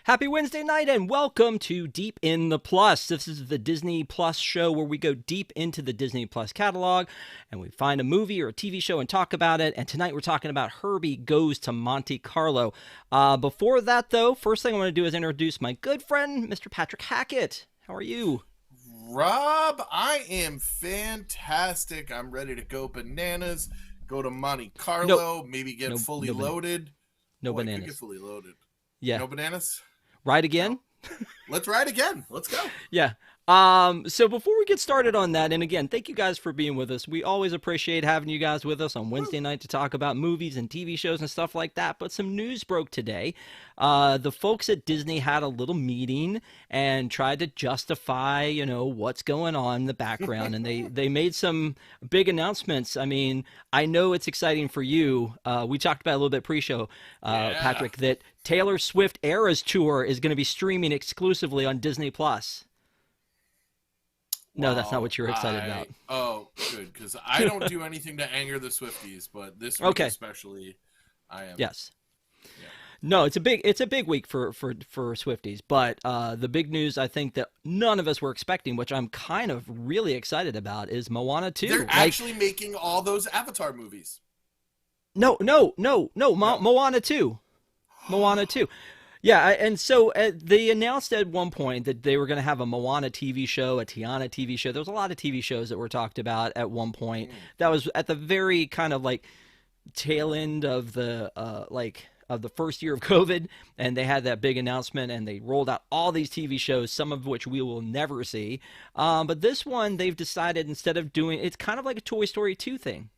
Happy Wednesday night and welcome to Deep in the Plus. This is the Disney Plus show where we go deep into the Disney Plus catalog and we find a movie or a TV show and talk about it. And tonight we're talking about Herbie Goes to Monte Carlo. Before that, though, first thing I want to do is introduce my good friend, Mr. Patrick Hackett. How are you? Rob, I am fantastic. I'm ready to go bananas, go to Monte Carlo, maybe get fully loaded. No Boy, bananas. Could get fully loaded. Yeah. No bananas? Ride again? No. Let's ride again. Let's go. Yeah. So before we get started on that, and again, thank you guys for being with us. We always appreciate having you guys with us on Wednesday night to talk about movies and TV shows and stuff like that. But some news broke today. The folks at Disney had a little meeting and tried to justify, what's going on in the background. And they made some big announcements. I mean, I know it's exciting for you. We talked about it a little bit pre-show, Patrick, that Taylor Swift Eras Tour is going to be streaming exclusively on Disney Plus. No, that's not what you're excited about. Oh, good, because I don't do anything to anger the Swifties, but this week especially, I am. Yes. Yeah. No, it's a big week for Swifties, but the big news I think that none of us were expecting, which I'm kind of really excited about, is Moana 2. They're actually making all those Avatar movies. No. Moana 2. Moana 2. Yeah, and so they announced at one point that they were going to have a Moana TV show, a Tiana TV show. There was a lot of TV shows that were talked about at one point. That was at the very kind of like tail end of the of the first year of COVID, and they had that big announcement, and they rolled out all these TV shows, some of which we will never see. But this one, they've decided instead of doing, it's kind of like a Toy Story 2 thing.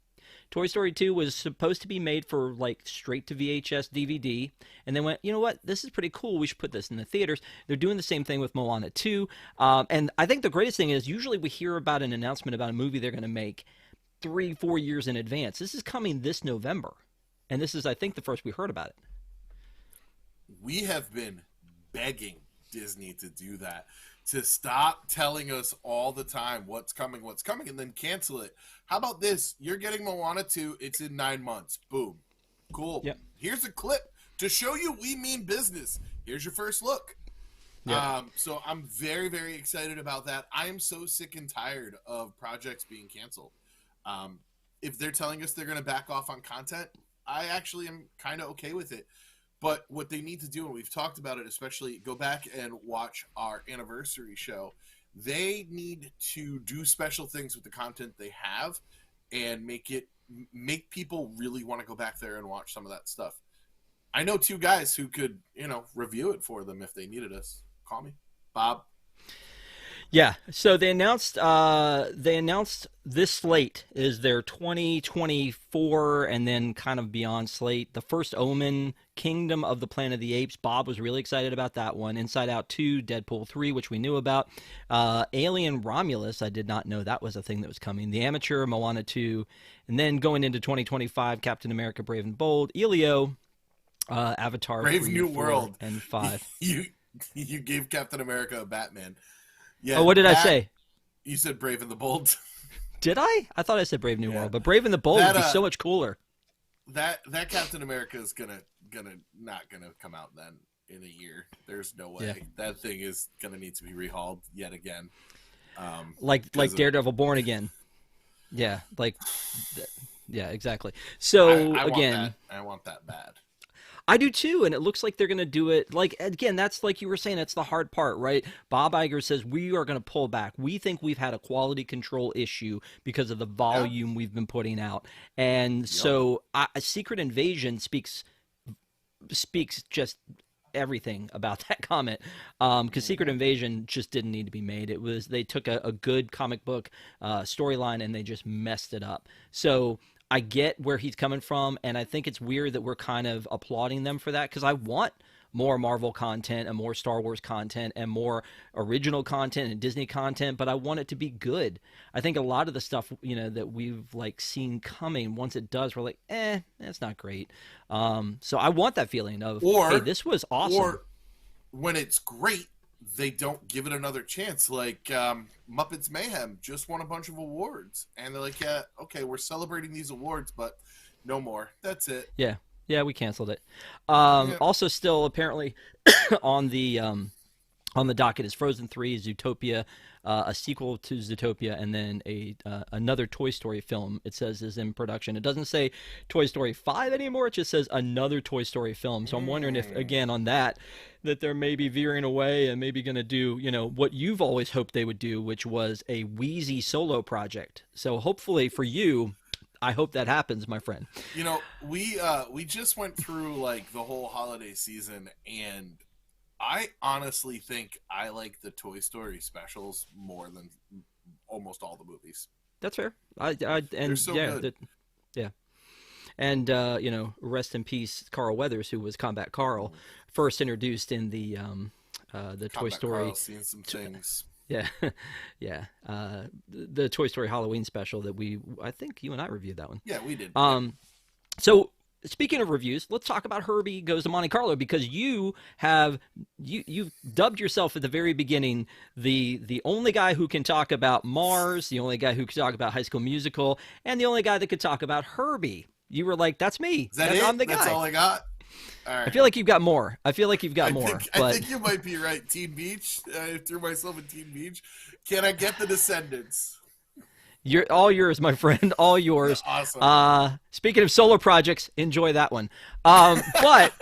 Toy Story 2 was supposed to be made for like straight to VHS DVD, and they went, you know what, this is pretty cool, we should put this in the theaters. They're doing the same thing with Moana 2, and I think the greatest thing is usually we hear about an announcement about a movie they're going to make 3-4 years in advance. This is coming this November, and this is, I think, the first we heard about it. We have been begging Disney to do that, to stop telling us all the time what's coming, and then cancel it. How about this? You're getting Moana 2. It's in 9 months. Boom. Cool. Yep. Here's a clip to show you we mean business. Here's your first look. Yep. So I'm very, very excited about that. I am so sick and tired of projects being canceled. If they're telling us they're going to back off on content, I actually am kind of okay with it. But what they need to do, and we've talked about it, especially go back and watch our anniversary show. They need to do special things with the content they have and make people really want to go back there and watch some of that stuff. I know 2 guys who could, review it for them if they needed us. Call me. Bob. Yeah, so they announced this slate is their 2024 and then kind of beyond slate. The first Omen, Kingdom of the Planet of the Apes. Bob was really excited about that one. Inside Out 2, Deadpool 3, which we knew about. Alien Romulus, I did not know that was a thing that was coming. The Amateur, Moana 2, and then going into 2025, Captain America: Brave and Bold, Elio, Avatar, Brave 3, New 4, World, and 5. You gave Captain America a Batman. Yeah, oh, what did I say? You said Brave and the Bold. Did I? I thought I said Brave New World, but Brave and the Bold would be so much cooler. That Captain America is not gonna come out then in a year. There's no way. Yeah. That thing is gonna need to be rehauled yet again. Like Daredevil Born Again. Yeah, yeah, exactly. So I want that bad. I do too, and it looks like they're going to do it. Like, again, that's like you were saying, that's the hard part, right? Bob Iger says we are going to pull back. We think we've had a quality control issue because of the volume we've been putting out. And so Secret Invasion speaks just everything about that comment, because Secret Invasion just didn't need to be made. It was, they took a good comic book storyline and they just messed it up. So I get where he's coming from, and I think it's weird that we're kind of applauding them for that, because I want more Marvel content and more Star Wars content and more original content and Disney content, but I want it to be good. I think a lot of the stuff, that we've seen coming, once it does, we're like, that's not great. So I want that feeling of, hey, this was awesome. Or when it's great, they don't give it another chance. Like Muppets Mayhem just won a bunch of awards, and they're like, yeah, okay, we're celebrating these awards, but no more. That's it. Yeah. Yeah, we canceled it. Yeah. Also, still apparently on the docket is Frozen 3, Zootopia, a sequel to Zootopia, and then a another Toy Story film. It says is in production. It doesn't say Toy Story 5 anymore. It just says another Toy Story film. So I'm wondering if Mm. again on that they're maybe veering away and maybe going to do what you've always hoped they would do, which was a Wheezy solo project. So hopefully for you, I hope that happens, my friend. We just went through like the whole holiday season, and I honestly think I like the Toy Story specials more than almost all the movies. That's fair. They're And so yeah, good. yeah. And rest in peace, Carl Weathers, who was Combat Carl, first introduced in the Toy Combat Story. Carl's seen some things. Yeah, yeah, the Toy Story Halloween special that I think you and I reviewed that one. Yeah, we did. Yeah. So speaking of reviews, let's talk about Herbie Goes to Monte Carlo because you've dubbed yourself at the very beginning the only guy who can talk about Mars, the only guy who can talk about High School Musical, and the only guy that could talk about Herbie. You were like, "That's me. Is that it? I'm the That's guy." all I got. All I right. feel like you've got more. I feel like you've got more, I but think you might be right. Teen Beach. I threw myself in Teen Beach. Can I get the Descendants? you're all yours, my friend. All yours. Awesome. Speaking of solo projects, enjoy that one. But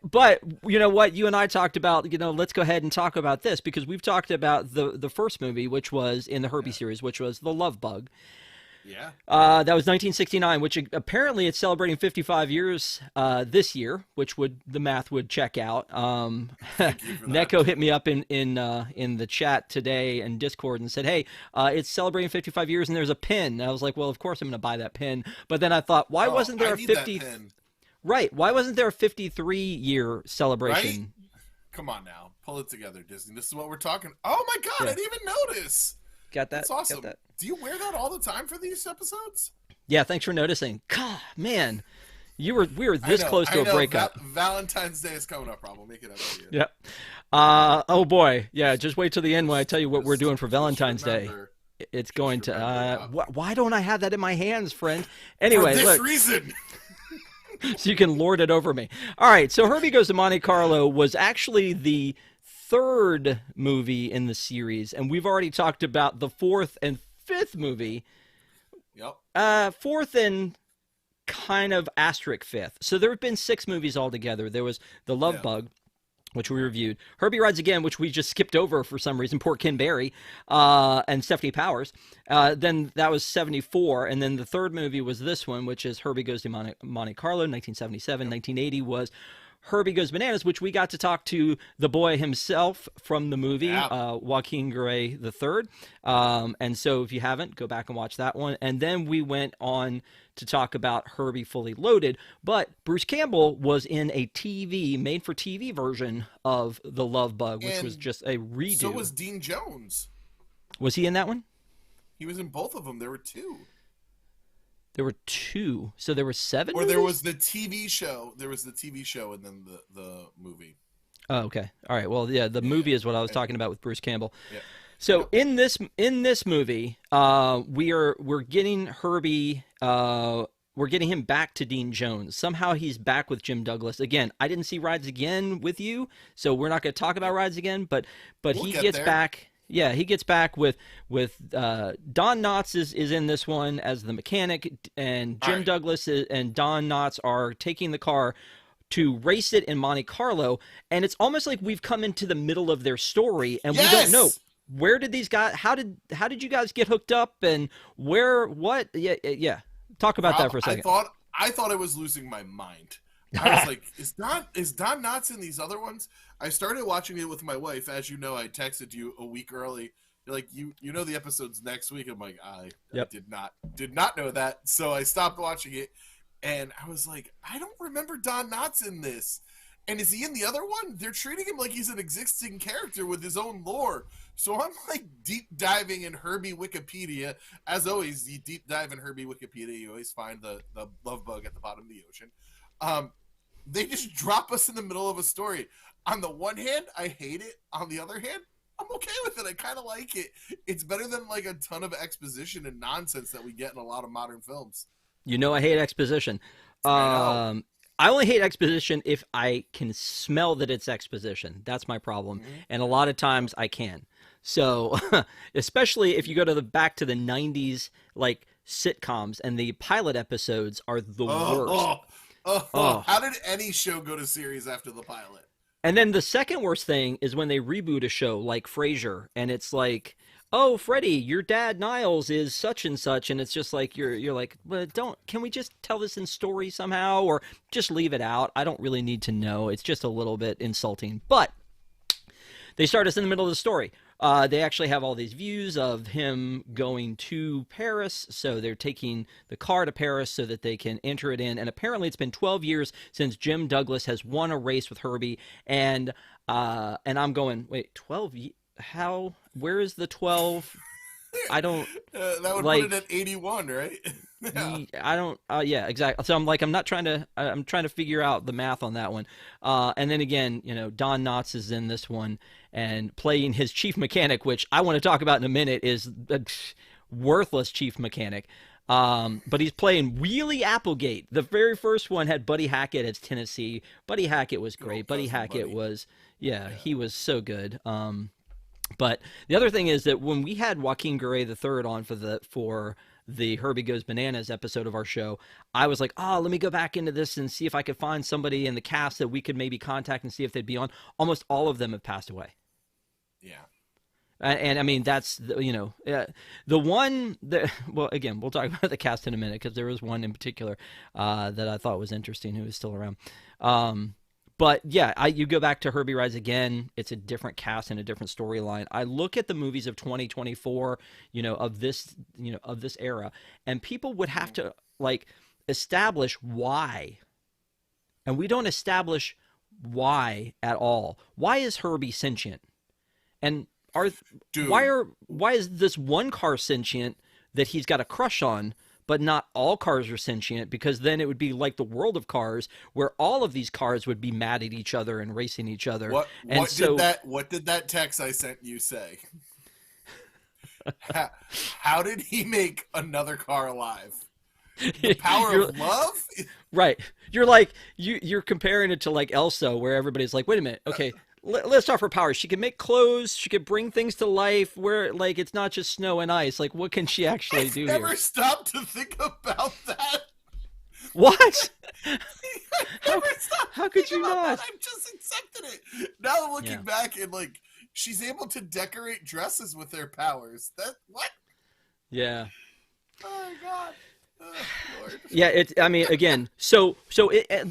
but you know what? You and I talked about. Let's go ahead and talk about this because we've talked about the first movie, which was in the Herbie Yeah. series, which was The Love Bug. Yeah. That was 1969, which apparently it's celebrating 55 years this year, which the math would check out. Thank you for that. Neko hit me up in the chat today and Discord and said, "Hey, it's celebrating 55 years and there's a pin." And I was like, "Well, of course I'm going to buy that pin." But then I thought, why Oh, wasn't I there a need that 50? pen. Right? Why wasn't there a 53-year Right? celebration? Come on now. Pull it together, Disney. This is what we're talking. Oh my god, I Yeah, didn't even notice. got that? That's Got awesome. that? Do you wear that all the time for these episodes? Yeah. Thanks for noticing. God, man, we were I this know. close to I a know. breakup. Valentine's Day is coming up, Rob. We'll make it up to you. Yep. Oh boy, yeah. Just wait till the end when I tell you what we're doing for Just Valentine's Day. remember. It's going Just to. remember. Why don't I have that in my hands, friend? For Anyway, this look, reason. so you can lord it over me. All right. So Herbie Goes to Monte Carlo was actually the third movie in the series, and we've already talked about the fourth and fifth movie. Yep. Fourth and kind of asterisk fifth. So there have been six movies altogether. There was The Love Yeah. Bug, which we reviewed. Herbie Rides Again, which we just skipped over for some reason. Poor Ken Berry and Stephanie Powers. Then that was 74. And then the third movie was this one, which is Herbie Goes to Monte Carlo, 1977. 1980 was Herbie Goes Bananas, which we got to talk to the boy himself from the movie, Yeah. Joaquin Gray III. And so if you haven't, go back and watch that one. And then we went on to talk about Herbie Fully Loaded. But Bruce Campbell was in a made for TV version of The Love Bug, which was And just a redo. so was Dean Jones. Was he in that one? He was in both of them. There were two. There were two. So there were seven Or there movies? was the TV show. There was the TV show and then the movie. Oh, okay. All right. Well, yeah, the movie is what I was Yeah. talking about with Bruce Campbell. Yeah. So in this movie, we're getting Herbie, we're getting him back to Dean Jones. Somehow he's back with Jim Douglas again. I didn't see Rides Again with you, so we're not going to talk about Rides Again. But We'll he get gets there. back. Yeah, he gets back with Don Knotts is in this one as the mechanic, and Jim Right. Douglas and Don Knotts are taking the car to race it in Monte Carlo, and it's almost like we've come into the middle of their story, and we don't know Yes! where did these guys, how did you guys get hooked up, and what? Yeah. Talk about that Rob, for a second. I thought I was losing my mind. I was like, is Don Knotts in these other ones? I started watching it with my wife. As you know, I texted you a week early. You're like, you know the episode's next week. I'm like, I Yep. did not know that. So I stopped watching it, and I was like, I don't remember Don Knotts in this. And is he in the other one? They're treating him like he's an existing character with his own lore. So I'm like deep diving in Herbie Wikipedia. As always, you deep dive in Herbie Wikipedia, you always find the love bug at the bottom of the ocean. They just drop us in the middle of a story. On the one hand, I hate it. On the other hand, I'm okay with it. I kind of like it. It's better than like a ton of exposition and nonsense that we get in a lot of modern films. You know I hate exposition. I know. I only hate exposition if I can smell that it's exposition. That's my problem, Hmm. and a lot of times I can. So, especially if you go to the back to the '90s, like sitcoms, and the pilot episodes are the worst. Oh, oh, oh, Oh, how did any show go to series after the pilot? and then the second worst thing is when they reboot a show like Frasier, and it's like, "Oh, Freddie, your dad Niles is such and such," and it's just like you're like, "Well, don't. Can we just tell this in story somehow, or just leave it out? I don't really need to know. It's just a little bit insulting." But they start us in the middle of the story. They actually have all these views of him going to Paris, so they're taking the car to Paris so that they can enter it in. And apparently, it's been 12 years since Jim Douglas has won a race with Herbie, and I'm going, wait, 12? How? Where is the 12? I don't That would put it like. at 81, right? Yeah. I don't. Yeah, exactly. So I'm like, I'm not trying to. I'm trying to figure out the math on that one. And then again, Don Knotts is in this one and playing his chief mechanic, which I want to talk about in a minute, is a worthless chief mechanic. But he's playing Wheelie Applegate. The very first one had Buddy Hackett as Tennessee. Buddy Hackett was Good great. old Buddy cousin Hackett Buddy. was, yeah, Yeah. he was so good. But the other thing is that when we had Joaquin Garay III on for the Herbie Goes Bananas episode of our show, I was like, oh, let me go back into this and see if I could find somebody in the cast that we could maybe contact and see if they'd be on. Almost all of them have passed away. Yeah. And I mean, that's, the one that, well, again, we'll talk about the cast in a minute because there was one in particular that I thought was interesting who is still around. But yeah, you go back to Herbie Rise Again. It's a different cast and a different storyline. I look at the movies of 2024, of this era, and people would have to like establish why, and we don't establish why at all. Why is Herbie sentient? And are Dude, why is this one car sentient that he's got a crush on, but not all cars are sentient? Because then it would be like the world of Cars, where all of these cars would be mad at each other and racing each other. what And what so, did that text I sent you say? how, how did he make another car alive? The power you're of love? right. You're like you're comparing it to like Elsa, where everybody's like, wait a minute, okay. Let's talk her powers. She can make clothes. She can bring things to life. Where like it's not just snow and ice. Like what can she actually I've do never here? stopped to think about that. What? I How never stopped how to could think you about not? that. I've just accepted it. Now I'm Yeah. looking back and like she's able to decorate dresses with their powers. That what? Yeah. Oh my god. Oh, Lord. Yeah, I mean, again,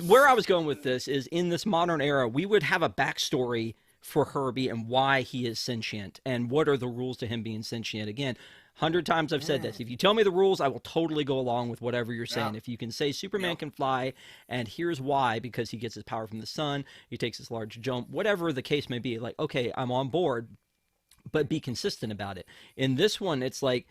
where I was going with this is in this modern era, we would have a backstory for Herbie and why he is sentient and what are the rules to him being sentient. Again, 100 times I've said this. If you tell me the rules, I will totally go along with whatever you're Yeah. saying. If you can say Superman Yeah. can fly and here's why, because he gets his power from the sun, he takes this large jump, whatever the case may be, like, okay, I'm on board, but be consistent about it. In this one, it's like,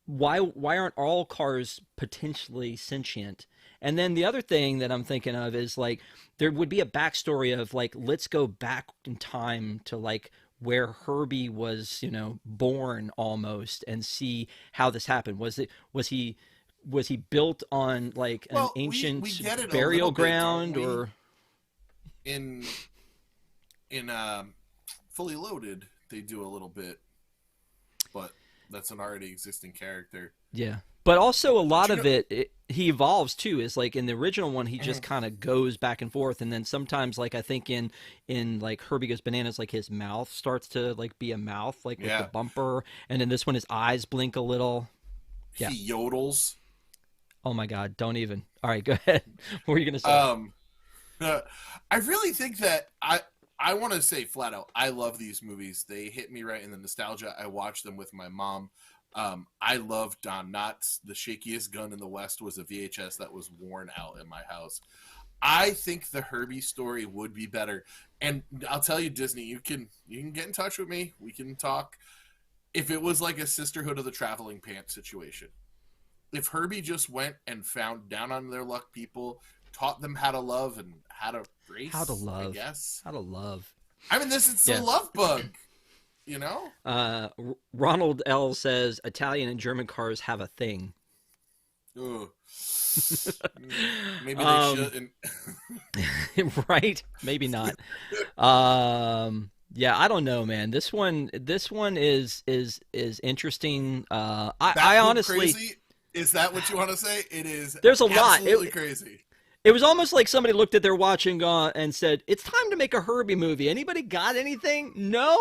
why aren't all cars potentially sentient? And then the other thing that I'm thinking of is like there would be a backstory of like let's go back in time to like where Herbie was, born almost and see how this happened. Was he built on like an Well, we ancient get it a burial little bit, ground don't we? or In Fully Loaded, they do a little bit, but that's an already existing character. yeah. But also a But lot you of know, he evolves too. Is like in the original one, he just mhm, kind of goes back and forth, and then sometimes, like I think in like Herbie Goes Bananas, like his mouth starts to like be a mouth, like with the yeah, bumper, and then this one his eyes blink a little. Yeah. he yodels. Oh my God! Don't even. All right, go ahead. What were you gonna say? Um, I really think that I want to say flat out, I love these movies. They hit me right in the nostalgia. I watched them with my mom. I love Don Knotts. The shakiest gun in the West was a VHS that was worn out in my house. I think the Herbie story would be better. And I'll tell you, Disney, you can get in touch with me. We can talk. If it was like a Sisterhood of the Traveling Pants situation, if Herbie just went and found down on their luck people, taught them how to love and how to How to race, I love. guess. How to love. I mean, this is the Yeah. love bug, you know? Ronald L says Italian and German cars have a thing. Ugh. Maybe they um, shouldn't. right? Maybe not. Yeah, I don't know, man. This one is interesting. I Bat poop honestly, crazy? Is that what you want to say? It is there's a lot. absolutely crazy. It was almost like somebody looked at their watch and said, "It's time to make a Herbie movie. Anybody got anything? No."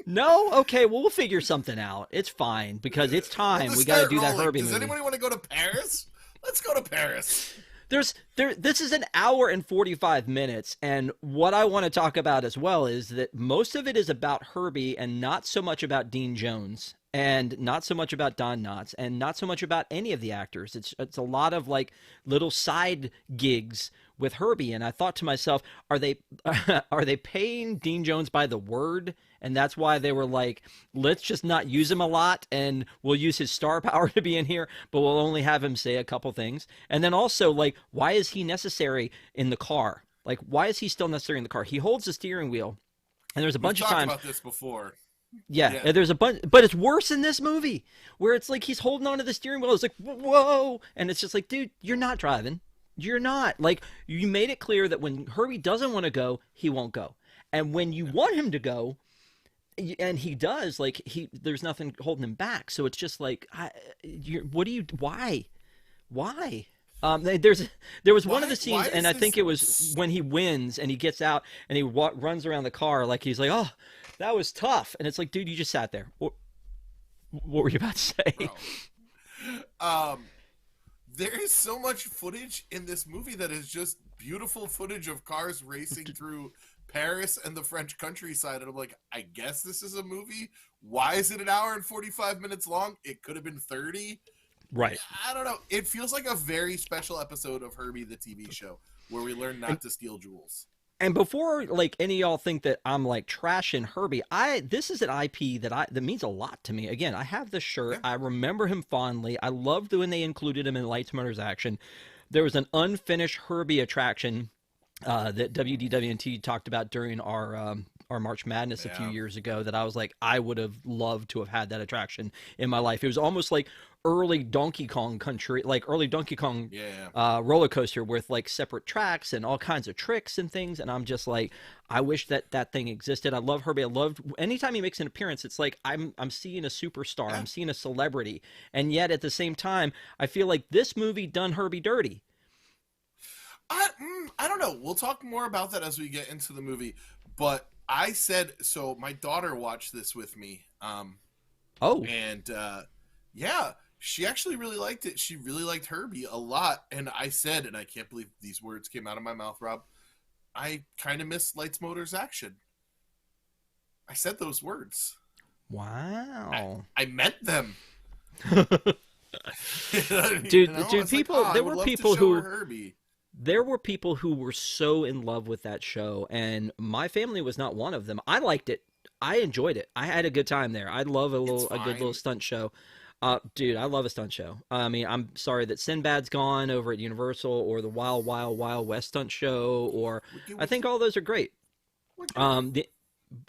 No? Okay, well, we'll figure something out. It's fine because it's Well, time. to We got to start do that rolling, Herbie does movie. anybody want to go to Paris? Let's go to Paris. This is an hour and 45 minutes, and what I want to talk about as well is that most of it is about Herbie and not so much about Dean Jones and not so much about Don Knotts and not so much about any of the actors. It's a lot of like little side gigs with Herbie, and I thought to myself, are they are they paying Dean Jones by the word? And that's why they were like, let's just not use him a lot, and we'll use his star power to be in here, but we'll only have him say a couple things. And then also, like, why is he necessary in the car? Like, why is he still necessary in the car? He holds the steering wheel, and there's a We've bunch of talked times. about this before. Yeah, Yeah. there's a bunch, but it's worse in this movie where it's like he's holding onto the steering wheel. It's like whoa, and it's just like, dude, you're not driving. You're not. Like you made it clear that when Herbie doesn't want to go, he won't go, and when you want him to go, and he does, like there's nothing holding him back. So it's just like, what do you? Why? There was one of Why? the Why scenes, and is I think it was this? when he wins and he gets out and he runs around the car like he's like, oh, that was tough, and it's like, dude, you just sat there. What were you about to say? Bro. Um, there is so much footage in this movie that is just beautiful footage of cars racing through Paris and the French countryside. And I'm like, I guess this is a movie. Why is it an hour and 45 minutes long? It could have been 30. Right. I don't know. It feels like a very special episode of Herbie the TV show where we learn And not to steal jewels. and before like any of y'all think that I'm like trashing Herbie, I this is an IP that means a lot to me. Again, I have this shirt. Yeah. I remember him fondly. I loved when they included him in Lights Motors Action. There was an unfinished Herbie attraction that WDWNT talked about during our March Madness a few Yeah. years ago that I was like, I would have loved to have had that attraction in my life. It was almost like early Donkey Kong country, like early Donkey Kong Yeah. roller coaster with like separate tracks and all kinds of tricks and things. And I'm just like, I wish that thing existed. I love Herbie. I loved anytime he makes an appearance. It's like I'm seeing a superstar. Yeah. I'm seeing a celebrity, and yet at the same time, I feel like this movie done Herbie dirty. I don't know. We'll talk more about that as we get into the movie. But I said so. My daughter watched this with me, Oh, and yeah, she actually really liked it. She really liked Herbie a lot. And I said, and I can't believe these words came out of my mouth, Rob. I kind of miss Lights, Motors, Action. I said those words. wow. I meant them. Dude, It's like, people, I there would were love to people show who her Herbie. there were people who were so in love with that show, and my family was not one of them. I liked it. I enjoyed it. I had a good time there. I love It's a good little fine. stunt show. Dude, I love a stunt show. I mean, I'm sorry that Sinbad's gone over at Universal, or the Wild Wild Wild West stunt show, or Wiki, I think wiki, all those are great. wiki. The,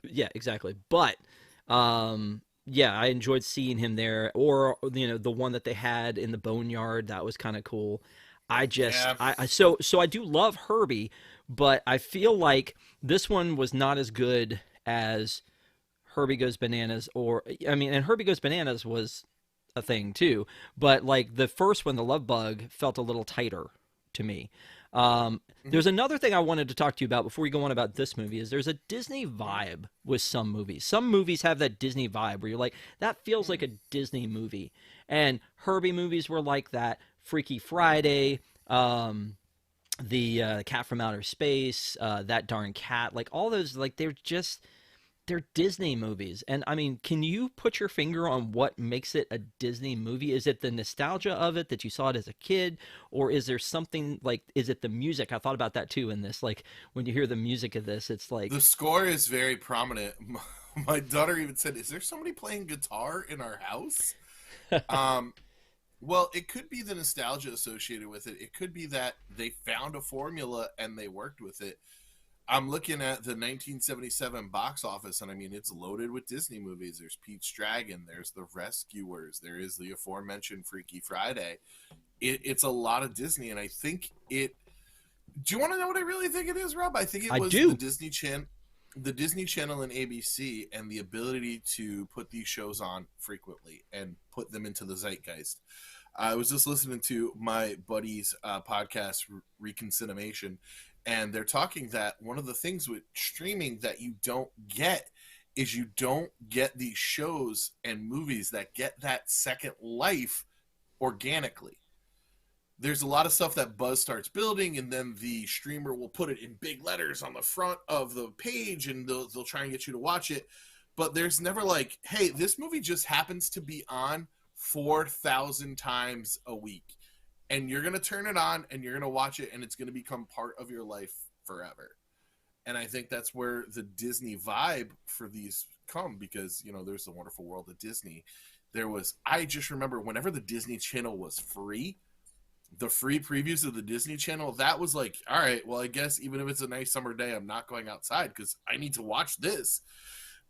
yeah, exactly. But yeah, I enjoyed seeing him there, or the one that they had in the Boneyard. That was kind of cool. Yeah. So I do love Herbie, but I feel like this one was not as good as Herbie Goes Bananas, or I mean, and Herbie Goes Bananas was a thing too, but like the first one, the Love Bug, felt a little tighter to me. Mhm. There's another thing I wanted to talk to you about before we go on about this movie is there's a Disney vibe with some movies. Some movies have that Disney vibe where you're like, that feels like a Disney movie. And Herbie movies were like that. Freaky Friday, the Cat from Outer Space, That Darn Cat, like all those, like they're Disney movies. And I mean, can you put your finger on what makes it a Disney movie? Is it the nostalgia of it that you saw it as a kid? Or is there something like, is it the music? I thought about that too in this. Like when you hear the music of this, it's like, The score is very prominent. My daughter even said, "Is there somebody playing guitar in our house?" Um, well, it could be the nostalgia associated with it. It could be that they found a formula and they worked with it. I'm looking at the 1977 box office, and I mean, it's loaded with Disney movies. There's Pete's Dragon, there's The Rescuers, there is the aforementioned Freaky Friday. it's a lot of Disney, and I think it. Do you want to know what I really think it is, Rob? I think it I was do. the Disney Channel and ABC, and the ability to put these shows on frequently and put them into the zeitgeist. I was just listening to my buddy's podcast, Reconcinimation, and they're talking that one of the things with streaming that you don't get is you don't get these shows and movies that get that second life organically. There's a lot of stuff that buzz starts building, and then the streamer will put it in big letters on the front of the page, and they'll try and get you to watch it. But there's never like, hey, this movie just happens to be on 4,000 times a week, and you're going to turn it on, and you're going to watch it, and it's going to become part of your life forever. And I think that's where the Disney vibe for these come, because, you know, there's the Wonderful World of Disney. I just remember whenever the Disney Channel was free, the free previews of the Disney Channel, that was like, all right, well, I guess even if it's a nice summer day, I'm not going outside because I need to watch this.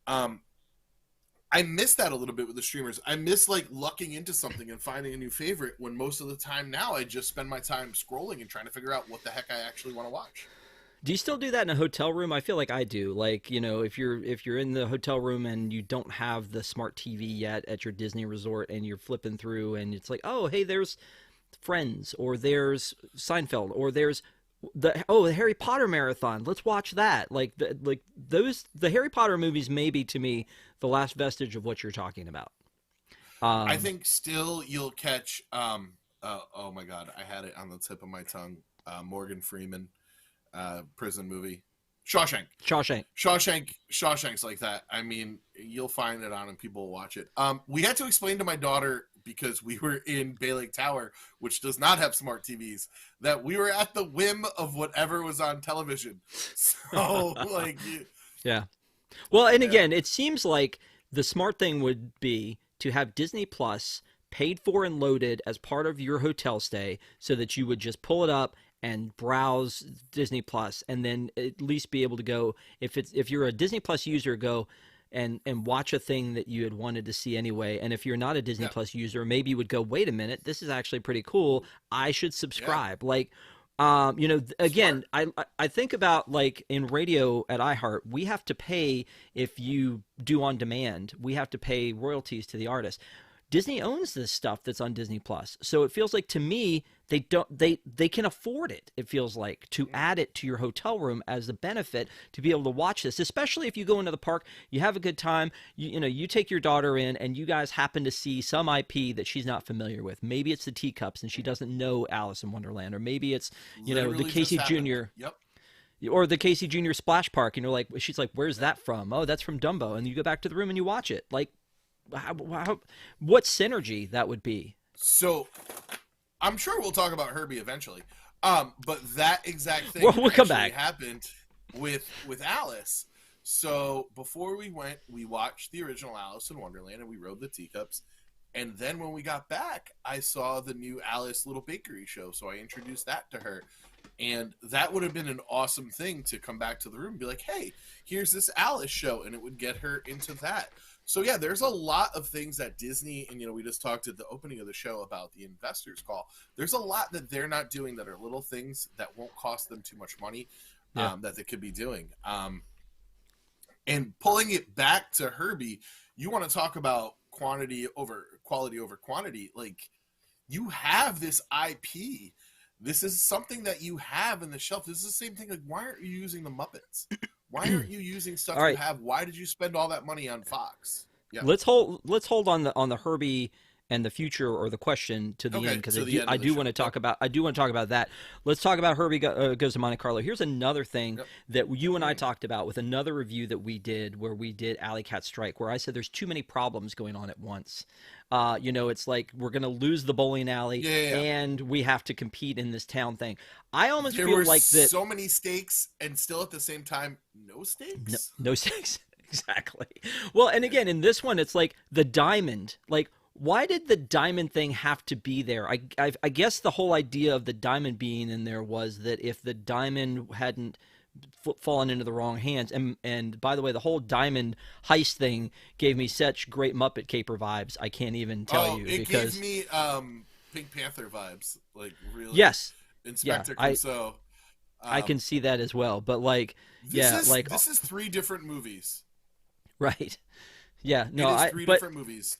I miss that a little bit with the streamers. I miss like lucking into something and finding a new favorite, when most of the time now I just spend my time scrolling and trying to figure out what the heck I actually want to watch. Do you still do that in a hotel room? I feel like I do. Like, you know, if you're in the hotel room and you don't have the smart TV yet at your Disney resort, and you're flipping through and it's like, oh, hey, there's Friends, or there's Seinfeld, or there's the Harry Potter marathon. Let's watch that. The Harry Potter movies may be, to me, the last vestige of what you're talking about. I think still you'll catch. Oh my God, I had it on the tip of my tongue. Morgan Freeman, prison movie, Shawshank's like that. I mean, you'll find it on and people will watch it. We had to explain to my daughter, because we were in Bay Lake Tower, which does not have smart TVs, that we were at the whim of whatever was on television. So, like, yeah. Well, and again, it seems like the smart thing would be to have Disney Plus paid for and loaded as part of your hotel stay, so that you would just pull it up and browse Disney Plus, and then at least be able to go, if you're a Disney Plus user, go and watch a thing that you had wanted to see anyway. And if you're not a Disney Plus user, maybe you would go, wait a minute, this is actually pretty cool, I should subscribe. Like, you know, again, I think about, like, in radio at iHeart, we have to pay, if you do on demand, we have to pay royalties to the artist. Disney owns this stuff that's on Disney Plus, so it feels like, to me, they can afford it. It feels like, to add it to your hotel room as a benefit to be able to watch this, especially if you go into the park, you have a good time, you know, you take your daughter in, and you guys happen to see some IP that she's not familiar with. Maybe it's the teacups, and she doesn't know Alice in Wonderland, or maybe it's, you know, the Casey Jr. Yep. Or the Casey Jr. Splash Park, and you're like, she's like, where's that from? Oh, that's from Dumbo, and you go back to the room and you watch it. Like, what synergy that would be. So I'm sure we'll talk about Herbie eventually. But that exact thing we'll come back. Happened with Alice. So before we went, we watched the original Alice in Wonderland, and we rode the teacups. And then when we got back, I saw the new Alice Little Bakery show. So I introduced that to her. And that would have been an awesome thing to come back to the room and be like, hey, here's this Alice show. And it would get her into that. So yeah, there's a lot of things that Disney, and, you know, we just talked at the opening of the show about the investors call. There's a lot that they're not doing that are little things that won't cost them too much money, that they could be doing. And pulling it back to Herbie, you want to talk about quality over quantity. Like, you have this IP. This is something that you have in the shelf. This is the same thing. Like, why aren't you using the Muppets? Why aren't you using stuff you have? Why did you spend all that money on Fox? Yeah. Let's hold on the Herbie and the future, or the question, to the end, because I do want to talk about that. Let's talk about Herbie Goes to Monte Carlo. Here's another thing that you and I talked about with another review that we did, where we did Alley Cat Strike, where I said there's too many problems going on at once. You know, it's like, we're going to lose the bowling alley, and we have to compete in this town thing. I almost feel like that. So many stakes, and still at the same time, no stakes. No stakes. Exactly. Well, and again, in this one, it's like the diamond. Like, why did the diamond thing have to be there? I guess the whole idea of the diamond being in there was that if the diamond hadn't fallen into the wrong hands, and by the way, the whole diamond heist thing gave me such great Muppet Caper vibes. I can't even tell you, it because gave me Pink Panther vibes, like really Yes. Yeah, Inspector Clouseau. I can see that as well. But like, yeah, like This is three different movies. right. Yeah, It no, is three different movies.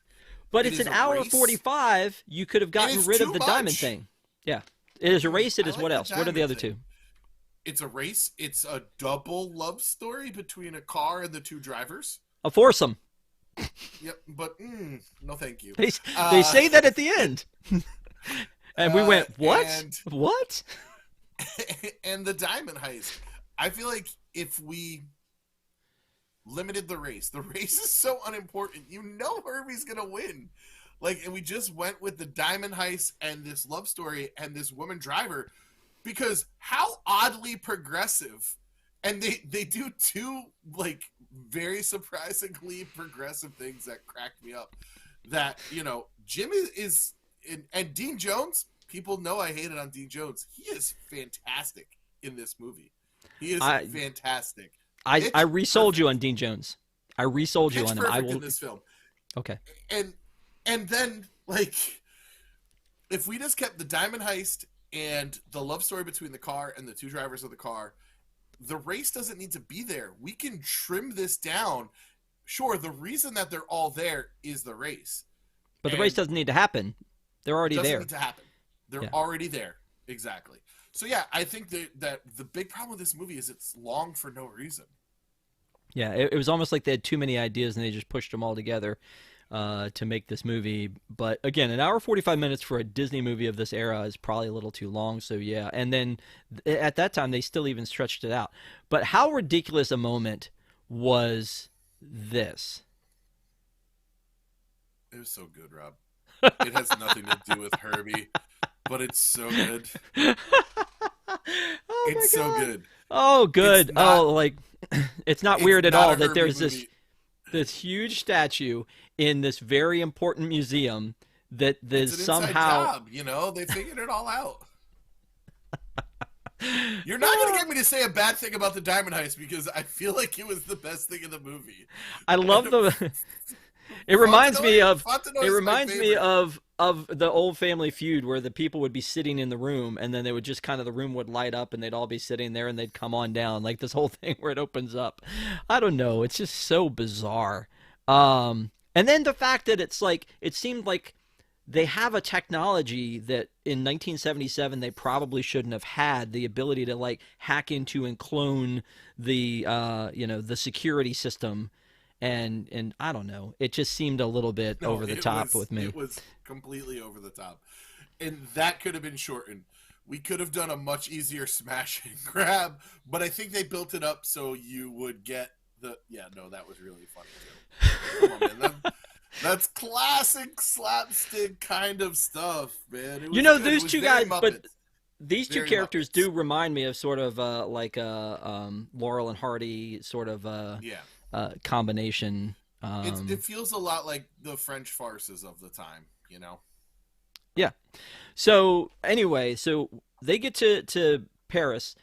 but It it's is an a hour race, 45. You could have and gotten it's rid of too the diamond much. thing. Yeah. It is a race. It I is like what the else? What are the diamond other thing. two? It's a race. It's a double love story between a car and the two drivers. A foursome. Yep, but no, thank you. They say that at the end. And we went, what? And What? and the diamond heist. I feel like if we limited the race is so unimportant. You know Herbie's gonna win. Like, and we just went with the diamond heist and this love story and this woman driver because how oddly progressive. And they do two like very surprisingly progressive things that cracked me up. That, you know, Jim is and Dean Jones, people know I hated on Dean Jones. He is fantastic in this movie. He is fantastic. I resold you on Dean Jones. I resold you on him. I will in this film. Okay. And then, like, if we just kept the diamond heist and the love story between the car and the two drivers of the car, the race doesn't need to be there. We can trim this down. Sure, the reason that they're all there is the race. But the race doesn't need to happen. They're already there. Doesn't need to happen. They're already there. Exactly. So, yeah, I think that the big problem with this movie is it's long for no reason. Yeah, it was almost like they had too many ideas and they just pushed them all together to make this movie. But again, an hour 45 minutes for a Disney movie of this era is probably a little too long. So yeah, and then at that time they still even stretched it out. But how ridiculous a moment was this? It was so good, Rob. It has nothing to do with Herbie, but it's so good. Oh it's so good. Oh, good. Not, like it's not weird at all that there's movie. this huge statue in this very important museum that there's somehow job, you know, they figured it all out. You're not going to get me to say a bad thing about the diamond heist because I feel like it was the best thing in the movie. I love the it reminds me of the old Family Feud where the people would be sitting in the room and then they would just kind of the room would light up and they'd all be sitting there and they'd come on down, like this whole thing where it opens up. I don't know, it's just so bizarre. And then the fact that it's like it seemed like they have a technology that in 1977 they probably shouldn't have had, the ability to like hack into and clone the the security system. And I don't know. It just seemed a little bit over the top with me. It was completely over the top. And that could have been shortened. We could have done a much easier smash and grab, but I think they built it up so you would get the... Yeah, no, that was really funny too. Come on, man. That's classic slapstick kind of stuff, man. It was those two guys, Muppets. but these two characters Muppets. do remind me of sort of like a Laurel and Hardy sort of combination. It feels a lot like the French farces of the time, you know? Yeah. So anyway, so they get to Paris.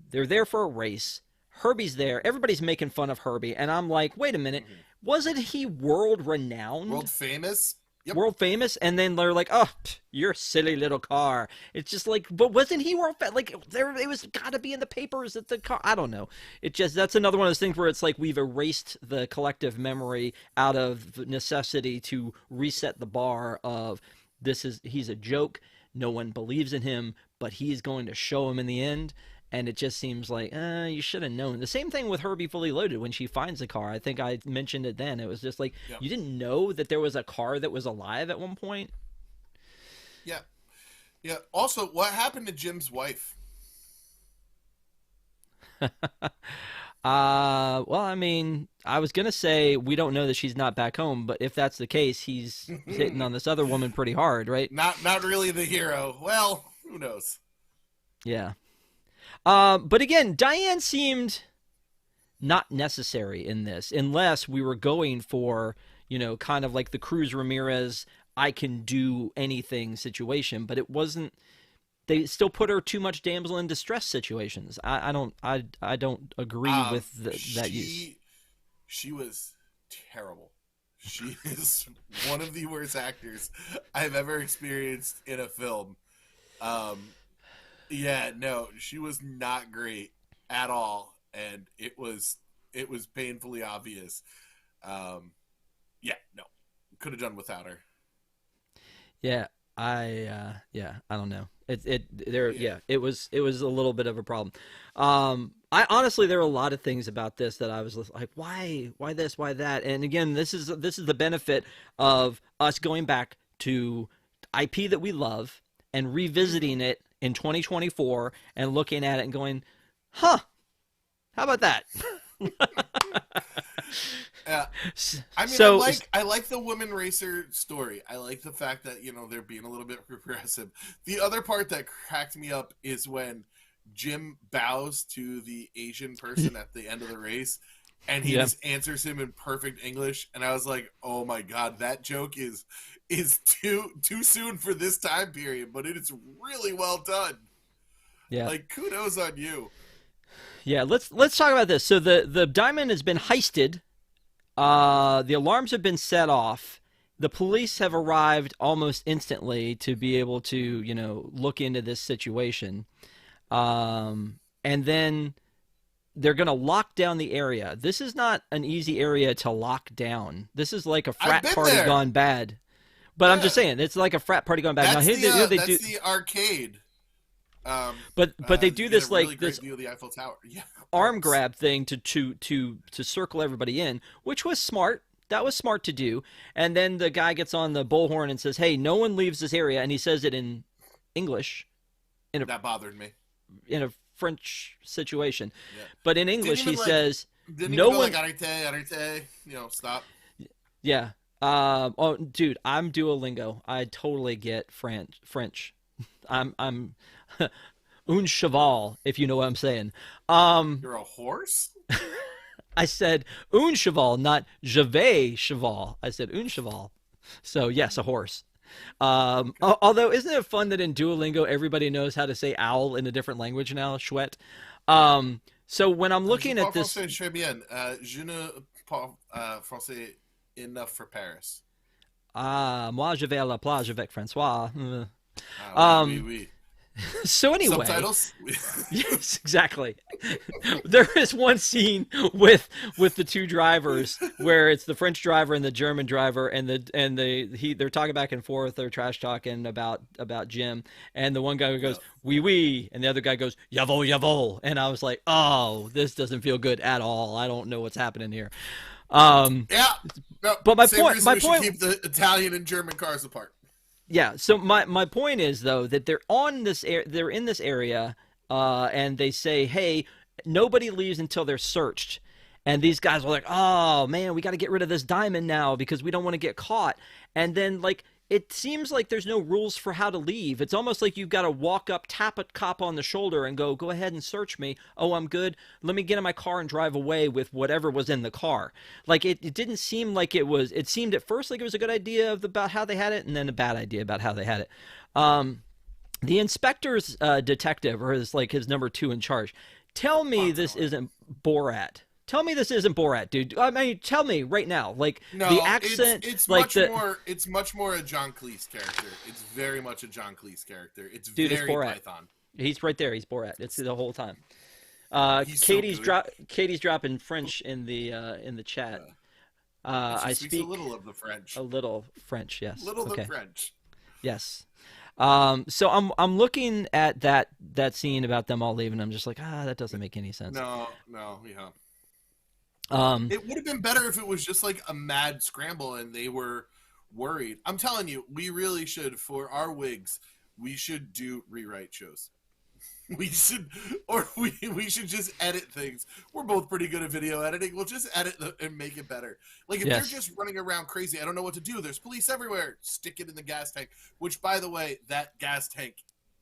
They're there for a race. Herbie's there. Everybody's making fun of Herbie. And I'm like, wait a minute. Mm-hmm. Wasn't he world renowned? World famous? Yep. World famous, and then they're like, "Oh, your silly little car." It's just like, but wasn't he world famous? Like, it was got to be in the papers that the car. I don't know. It just that's another one of those things where it's like we've erased the collective memory out of necessity to reset the bar of he's a joke. No one believes in him, but he's going to show him in the end. And it just seems like, you should have known. The same thing with Herbie Fully Loaded when she finds the car. I think I mentioned it then. It was just like, You didn't know that there was a car that was alive at one point? Yeah. Yeah. Also, what happened to Jim's wife? Well, I mean, I was going to say we don't know that she's not back home, but if that's the case, he's hitting on this other woman pretty hard, right? Not really the hero. Well, who knows? Yeah. But again, Diane seemed not necessary in this, unless we were going for, kind of like the Cruz Ramirez, I can do anything situation, but it wasn't, they still put her too much damsel in distress situations. I don't agree with that use. She was terrible. She is one of the worst actors I've ever experienced in a film. Um, yeah, no, she was not great at all, and it was painfully obvious. Um, yeah, no, could have done without her. Yeah, I don't know. Yeah, It was a little bit of a problem. I honestly there are a lot of things about this that I was like, why this, why that? And again, this is the benefit of us going back to IP that we love and hmm revisiting it in 2024 and looking at it and going, "Huh, how about that?" yeah. I mean, So I like the woman racer story. I like the fact that they're being a little bit progressive. The other part that cracked me up is when Jim bows to the Asian person at the end of the race, and he yeah. just answers him in perfect English. And I was like, "Oh my god, that joke is too soon for this time period, but it is really well done. Yeah. Like, kudos on you." Yeah, let's talk about this. So the diamond has been heisted. The alarms have been set off. The police have arrived almost instantly to be able to, look into this situation. And then they're going to lock down the area. This is not an easy area to lock down. This is like a I've frat been party there. gone bad. But I'm Yeah, just saying, it's like a frat party gone bad. Now here they do, that's the arcade. but they You do get a this really like great this view of the Eiffel Tower. Yeah, arm arms. grab thing to circle everybody in, which was smart. That was smart to do. And then the guy gets on the bullhorn and says, "Hey, no one leaves this area." And he says it in English, in a That bothered me. French situation, Yeah, but in didn't English he even like says, didn't even "No go like one." arete. Stop. Yeah. Oh, dude, I'm Duolingo. I totally get French. I'm un cheval, if you know what I'm saying. Um, You're a horse. I said un cheval, not je vais cheval. I said un cheval. So yes, a horse. Okay. Although, isn't it fun that in Duolingo everybody knows how to say owl in a different language now? Chouette. So when I'm Je looking at parle this, français très bien. Je ne parle français enough for Paris. moi je vais à la plage avec François. Ah oui, oui, Um, oui. so anyway, Subtitles. yes, exactly. There is one scene with the two drivers where it's the French driver and the German driver, and they're talking back and forth. They're trash talking about Jim, and the one guy goes Yeah. "oui oui," and the other guy goes "yavo yavo," and I was like, "Oh, this doesn't feel good at all. I don't know what's happening here." Um, Yeah. No, but same reason my we should point, keep the Italian and German cars apart. yeah. So my point is though that they're in this area, and they say, "Hey, nobody leaves until they're searched." And these guys are like, "Oh man, we got to get rid of this diamond now because we don't want to get caught." And then like it seems like there's no rules for how to leave. It's almost like you've got to walk up, tap a cop on the shoulder, and go ahead and search me. Oh, I'm good. Let me get in my car and drive away with whatever was in the car. Like it didn't seem like it was. It seemed at first like it was a good idea about how they had it, and then a bad idea about how they had it. Um, the inspector's detective, or his number two in charge, tell me this Fontenot. isn't Borat. Tell me this isn't Borat, dude. I mean, tell me right now. Like the No, accent, it's like much the more a John Cleese character. It's very much a John Cleese character. It's dude is very Borat. Python. He's right there. He's Borat. It's the whole time. He's so good. Katie's dropping French in the chat. Yeah. And she I speaks a speak little of the French. a little French. Yes. Little the Okay. French. Yes. So I'm looking at that scene about them all leaving. I'm just like, that doesn't make any sense. No, no, yeah. Um, It would have been better if it was just like a mad scramble and they were worried. I'm telling you, we really should, for our wigs, we should do rewrite shows. We should, or we should just edit things. We're both pretty good at video editing. We'll just edit and make it better. Like if they're yes. just running around crazy, I don't know what to do. There's police everywhere. Stick it in the gas tank. Which, by the way, that gas tank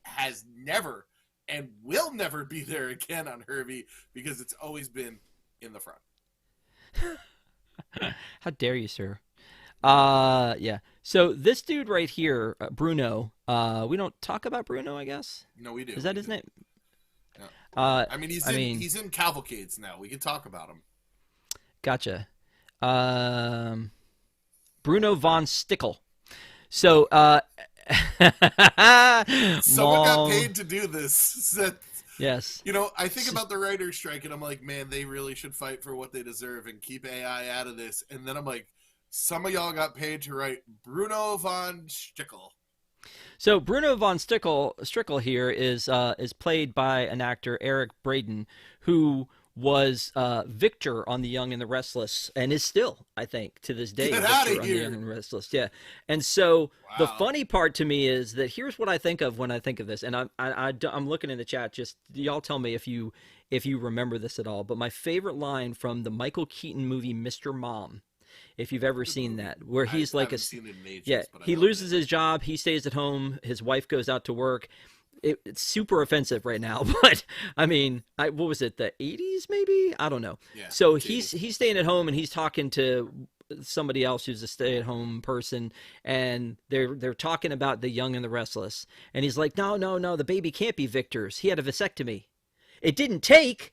has never and will never be there again on Herbie because it's always been in the front. How dare you, sir? Yeah. So this dude right here, Bruno. We don't talk about Bruno, I guess. No, we do. Is that We his do. name? Yeah. Uh, I mean, I mean, he's in cavalcades now. We can talk about him. gotcha. Um, Bruno von Stickel. So, Someone got paid to do this. Yes. I think about the writer's strike, and I'm like, man, they really should fight for what they deserve and keep AI out of this. And then I'm like, some of y'all got paid to write Bruno von Stickel. So Bruno von Strickle here is played by an actor, Eric Braeden, who was Victor on The Young and the Restless, and is still, I think, to this day, Get Victor outta on The here. Young and the Restless. Yeah, and so the Wow. funny part to me is that here's what I think of when I think of this, and I'm looking in the chat. Just y'all tell me if you remember this at all. But my favorite line from the Michael Keaton movie Mr. Mom, if you've ever seen that, where he's I like haven't seen it in ages, yeah, but I he loved loses it. his job, he stays at home, his wife goes out to work. It's super offensive right now, but I mean, what was it, the 80s maybe? I don't know. Yeah, So it's he's staying at home and he's talking to somebody else who's a stay-at-home person, and they're talking about The Young and the Restless, and he's like, no, the baby can't be Victor's. He had a vasectomy. It didn't take.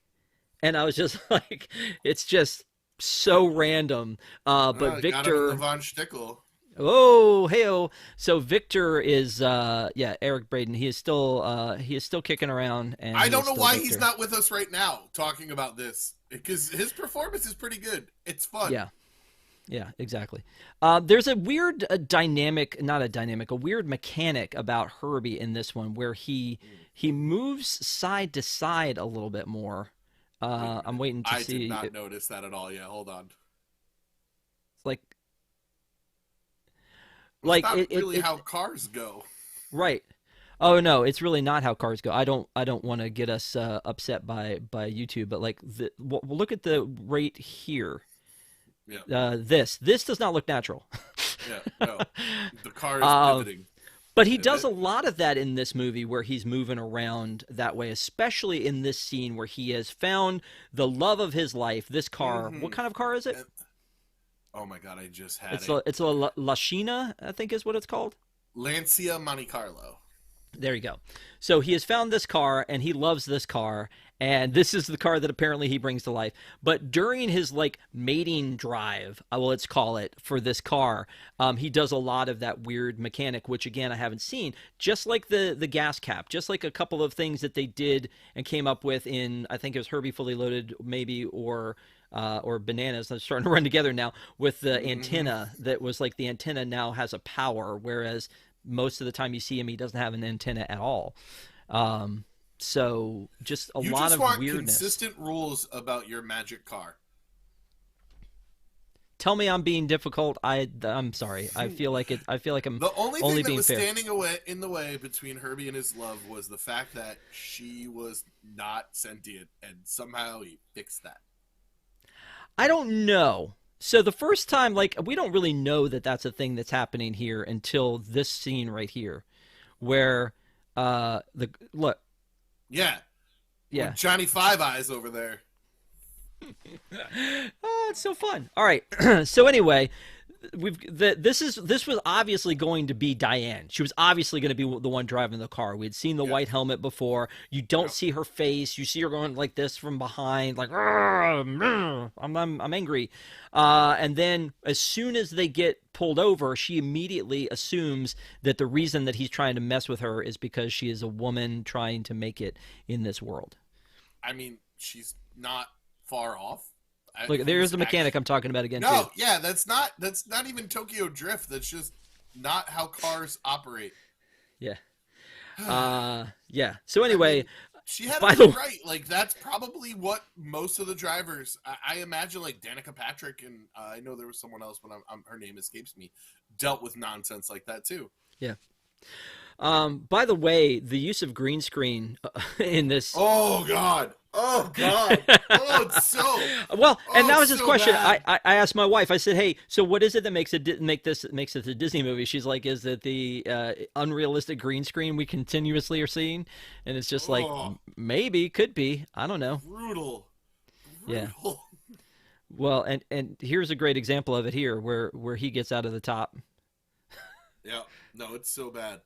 And I was just like, it's just so random. But Got him in the Victor, von Stickel. oh, heyo. So Victor is, Eric Braeden. He is still kicking around, and I he don't is know still why Victor. he's not with us right now talking about this, because his performance is pretty good. It's fun. Yeah, yeah, exactly. There's a weird dynamic, not a dynamic, a weird mechanic about Herbie in this one where he moves side to side a little bit more. Wait a minute. I'm waiting to I see. did not notice that at all. Yeah, hold on. Like, It's like not it, really how cars go. right. Oh no, it's really not how cars go. I don't want to get us upset by YouTube, but like look at the rate here. Yeah. This does not look natural. Yeah. No. The car is pivoting. But he does a lot of that in this movie where he's moving around that way, especially in this scene where he has found the love of his life, this car. Mhm. What kind of car is it? Oh my god, I just had It's it. a Lashina, I think is what it's called. Lancia Monte Carlo. There you go. So he has found this car and he loves this car, and this is the car that apparently he brings to life. But during his like mating drive, let's call it, for this car, he does a lot of that weird mechanic, which again I haven't seen. Just like the gas cap, just like a couple of things that they did and came up with in, I think it was Herbie Fully Loaded, maybe, or Bananas. I'm starting to run together now with the antenna that was like the antenna now has a power, whereas most of the time you see him, he doesn't have an antenna at all. So just a You lot just of want weirdness. consistent rules about your magic car. Tell me I'm being difficult. I'm sorry. I feel like I'm The only only thing that being was fair. standing in the way between Herbie and his love was the fact that she was not sentient, and somehow he fixed that. I don't know. So the first time, like, we don't really know that that's a thing that's happening here until this scene right here, where the look, Yeah. yeah, With Johnny Five Eyes over there. oh, it's so fun. All right, so anyway, this was obviously going to be Diane. She was obviously going to be the one driving the car. We'd seen the white helmet before. You don't see her face. You see her going like this from behind, like I'm angry. And then as soon as they get pulled over, she immediately assumes that the reason that he's trying to mess with her is because she is a woman trying to make it in this world. I mean, she's not far off. Look, there's the mechanic I'm talking about again, too. Yeah, that's not even Tokyo Drift. That's just not how cars operate. Yeah. Yeah. So anyway, I mean, she had by it the right. Like, that's probably what most of the drivers, I imagine, like Danica Patrick, and I know there was someone else, but her name escapes me, dealt with nonsense like that too. yeah. By the way, the use of green screen in this. Oh God! Oh God! Oh, it's so. Well, and that was it's his so question. bad. I asked my wife. I said, "Hey, so what is it that makes it a Disney movie?" She's like, "Is it the unrealistic green screen we continuously are seeing?" And it's just like, Oh. maybe, could be. I don't know. Brutal. Yeah. Brutal. Well, and here's a great example of it here, where he gets out of the top. Yeah. No, it's so bad.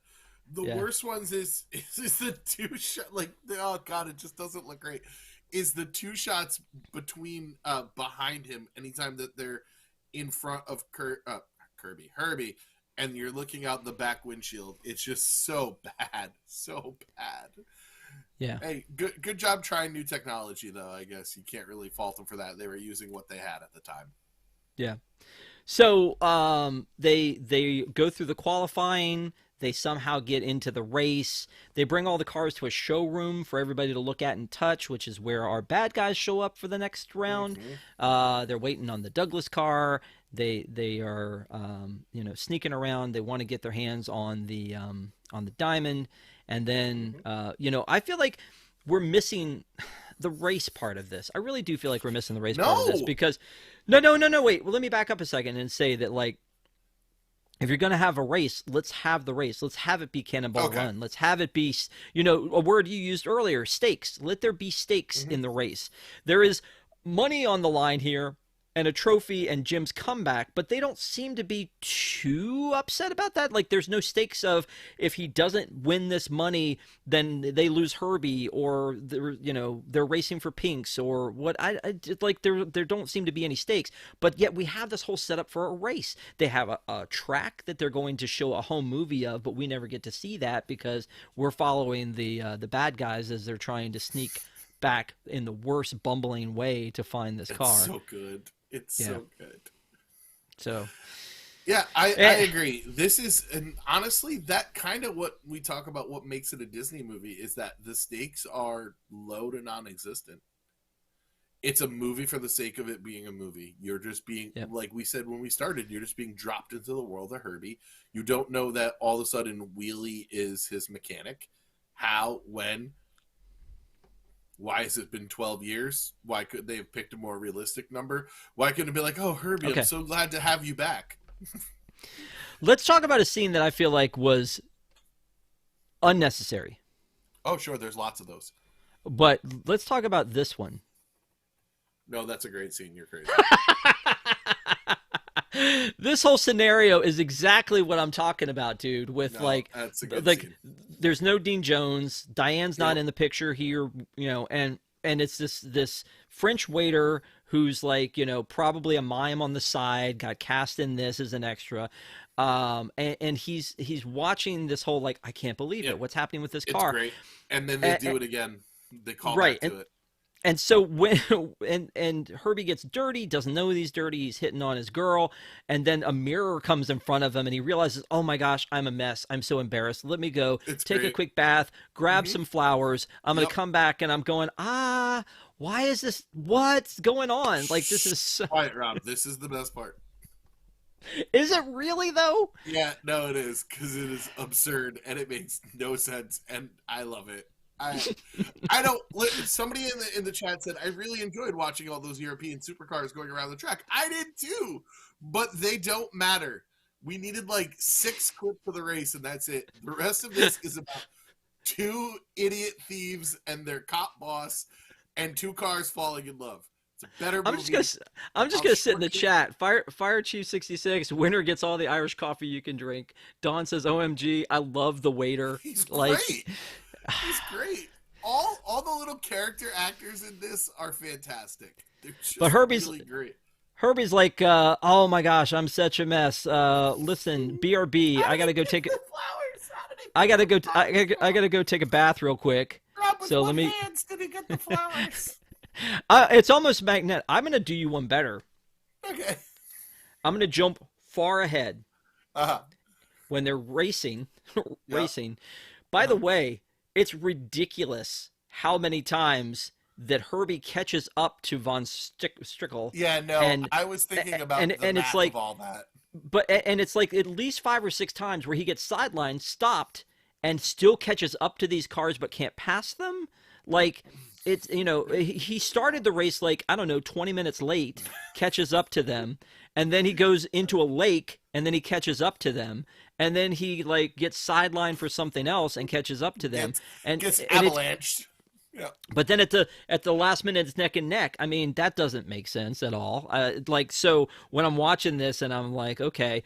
The Yeah. worst ones is the two shot, like, oh God, it just doesn't look great. Is the two shots behind him anytime that they're in front of Herbie, Herbie, and you're looking out the back windshield. It's just so bad, so bad. Yeah. Hey, good job trying new technology, though. I guess you can't really fault them for that. They were using what they had at the time. Yeah. So they go through the qualifying. They somehow get into the race. They bring all the cars to a showroom for everybody to look at and touch, which is where our bad guys show up for the next round. They're waiting on the Douglas car. They are sneaking around. They want to get their hands on the diamond, and then I feel like we're missing the race part of this. I really do feel like we're missing the race part of this because no, wait. Well, let me back up a second and say that, like, if you're going to have a race, let's have the race. Let's have it be Cannonball Run. Let's have it be, a word you used earlier, stakes. Let there be stakes in the race. There is money on the line here and a trophy and Jim's comeback, but they don't seem to be too upset about that. Like, there's no stakes of, if he doesn't win this money, then they lose Herbie, or they're racing for pinks, or what. There don't seem to be any stakes, but yet we have this whole setup for a race. They have a track that they're going to show a home movie of, but we never get to see that because we're following the bad guys as they're trying to sneak back in the worst bumbling way to find this car. It's so good. It's so good. So, yeah, I agree. This is, and honestly, that kind of what we talk about, what makes it a Disney movie, is that the stakes are low to non-existent. It's a movie for the sake of it being a movie. You're just being, like we said when we started, you're just being dropped into the world of Herbie. You don't know that all of a sudden Wheelie is his mechanic. How, when, why has it been 12 years? Why couldn't they have picked a more realistic number? Why couldn't it be like, oh, Herbie, I'm so glad to have you back? Let's talk about a scene that I feel like was unnecessary. Oh, sure. There's lots of those. But let's talk about this one. No, that's a great scene. You're crazy. This whole scenario is exactly what I'm talking about, dude. With that's a good scene. There's no Dean Jones. Diane's not in the picture here, and it's this French waiter who's probably a mime on the side, got cast in this as an extra. And he's watching this whole, I can't believe it. What's happening with this car? It's great. And then they do it again. They call back to it. And so when and Herbie gets dirty, doesn't know he's dirty, he's hitting on his girl, and then a mirror comes in front of him and he realizes, oh my gosh, I'm a mess. I'm so embarrassed. Let me go take a quick bath, grab some flowers. I'm going to come back, and I'm going, why is this? What's going on? This is so... Quiet, Rob. This is the best part. Is it really, though? Yeah, no, it is, because it is absurd and it makes no sense, and I love it. I don't. Somebody in the chat said I really enjoyed watching all those European supercars going around the track. I did too, but they don't matter. We needed 6 clips for the race, and that's it. The rest of this is about 2 idiot thieves and their cop boss, and 2 cars falling in love. It's a better movie. I'm just gonna sit in the chat. Fire Chief 66. Winner gets all the Irish coffee you can drink. Don says, "OMG, I love the waiter." He's great. He's great. All the little character actors in this are fantastic. They're just really great. Herbie's like, oh my gosh, I'm such a mess. Listen, BRB, I gotta go take it. I gotta go take a bath real quick. So let me. Hands did he get the flowers? It's almost magnetic. I'm gonna do you one better. Okay. I'm gonna jump far ahead. Uh-huh. When they're racing. By the way, it's ridiculous how many times that Herbie catches up to Von Strickle. Yeah, no, I was thinking about the math of all that. And it's at least 5 or 6 times where he gets sidelined, stopped, and still catches up to these cars but can't pass them. It's, he started the race 20 minutes late, catches up to them, and then he goes into a lake, and then he catches up to them, and then he gets sidelined for something else and catches up to them, and gets avalanched. Yeah. But then at the last minute, it's neck and neck. I mean, that doesn't make sense at all. So when I'm watching this and I'm like, okay,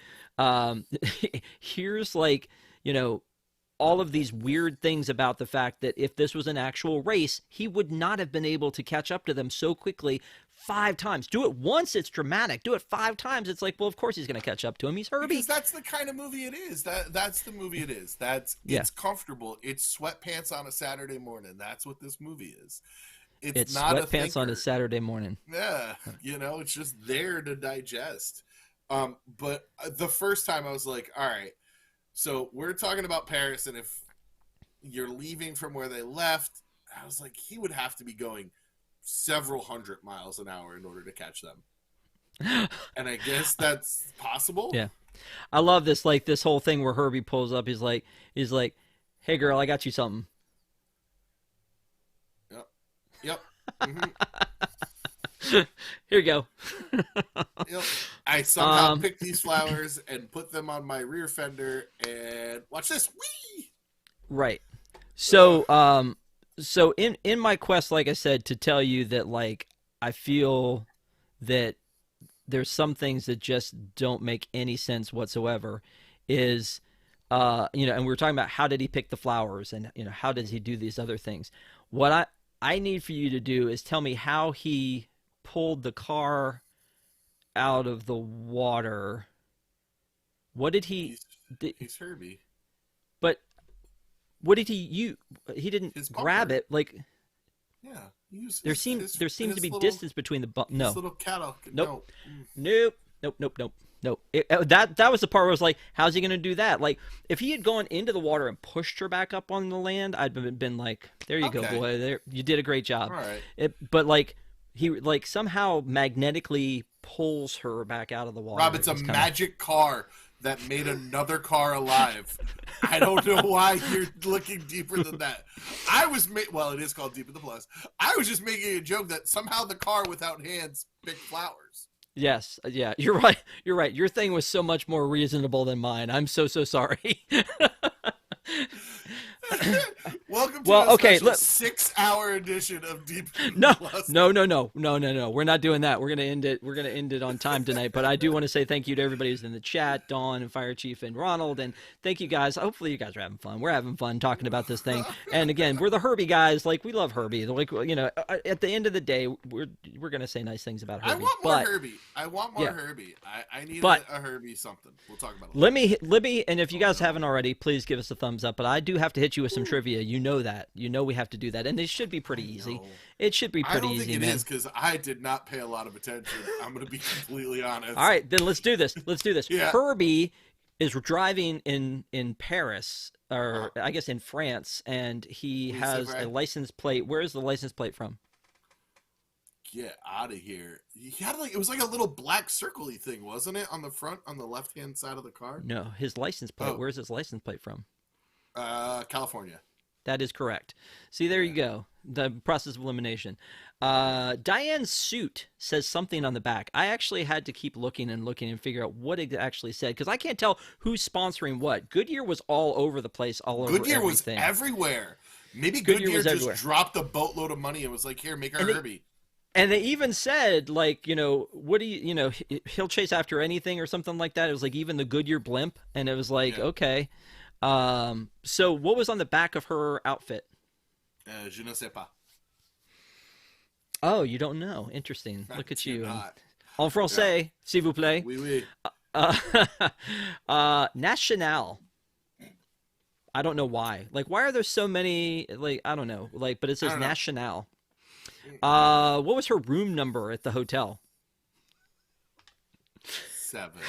here's all of these weird things about the fact that if this was an actual race, he would not have been able to catch up to them so quickly 5 times. Do it once, it's dramatic. Do it 5 times, it's like, well, of course he's going to catch up to him. He's Herbie. Because that's the kind of movie it is. That's the movie it is. It's comfortable. It's sweatpants on a Saturday morning. That's what this movie is. It's not sweatpants on a Saturday morning. Yeah, it's just there to digest. But the first time I was like, all right, so we're talking about Paris, and if you're leaving from where they left, I was like, he would have to be going several hundred miles an hour in order to catch them. And I guess that's possible. Yeah. I love this, like, this whole thing where Herbie pulls up. He's like, hey, girl, I got you something. Yep. Mm-hmm. Here you go. Yep. I somehow picked these flowers and put them on my rear fender, and watch this. Whee! Right. So, so in my quest, like I said, to tell you that, like, I feel that there's some things that just don't make any sense whatsoever, is, and we were talking about how did he pick the flowers, and, how does he do these other things. What I need for you to do is tell me how he pulled the car out of the water. What did he... He's Herbie. But what did he use? He didn't grab it, like... Yeah. There seems to be distance between the... No. Little cattle. Nope. Nope. That was the part where I was like, how's he going to do that? Like, if he had gone into the water and pushed her back up on the land, I'd been like, there you go, boy. There, you did a great job. All right. But, like, he, like, somehow magnetically pulls her back out of the water. Rob, it's a magic car that made another car alive. I don't know why you're looking deeper than that. Well, it is called Deep in the Plus. I was just making a joke that somehow the car without hands picked flowers. Yes, yeah, you're right. You're right. Your thing was so much more reasonable than mine. I'm so sorry. Welcome to a special 6-hour edition of Deep in the Plus. No. We're not doing that. We're gonna end it. We're gonna end it on time tonight. But I do want to say thank you to everybody who's in the chat, Dawn and Fire Chief and Ronald, and thank you guys. Hopefully you guys are having fun. We're having fun talking about this thing. And again, we're the Herbie guys. Like, we love Herbie. Like, at the end of the day, we're gonna say nice things about Herbie. I want more Herbie. I need a Herbie something. We'll talk about it. Let me, and if you guys haven't already, please give us a thumbs up. But I do have to hit you with some trivia. You know that. You know we have to do that, and it should be pretty easy. It should be pretty easy, man. I don't think it is, because I did not pay a lot of attention. I'm going to be completely honest. All right, then let's do this. Yeah. Herbie is driving in Paris, or I guess in France, and he has a license plate. Where is the license plate from? Get out of here. He had it was like a little black circle-y thing, wasn't it? On the front, on the left-hand side of the car? No, his license plate. Where's his license plate from? California. That is correct. See, there you go. The process of elimination. Diane's suit says something on the back. I actually had to keep looking and figure out what it actually said, because I can't tell who's sponsoring what. Goodyear was all over the place, Goodyear was everywhere. Maybe Goodyear just dropped a boatload of money and was like, here, make our Herbie. And they even said, like, what do he'll chase after anything or something like that. It was like even the Goodyear blimp. And it was like, okay. So what was on the back of her outfit? Je ne sais pas. Oh, you don't know. Interesting. Look at you. En français, s'il vous plaît. Oui. National. I don't know why. Like, why are there so many, like, I don't know. Like, but it says National. What was her room number at the hotel? 7.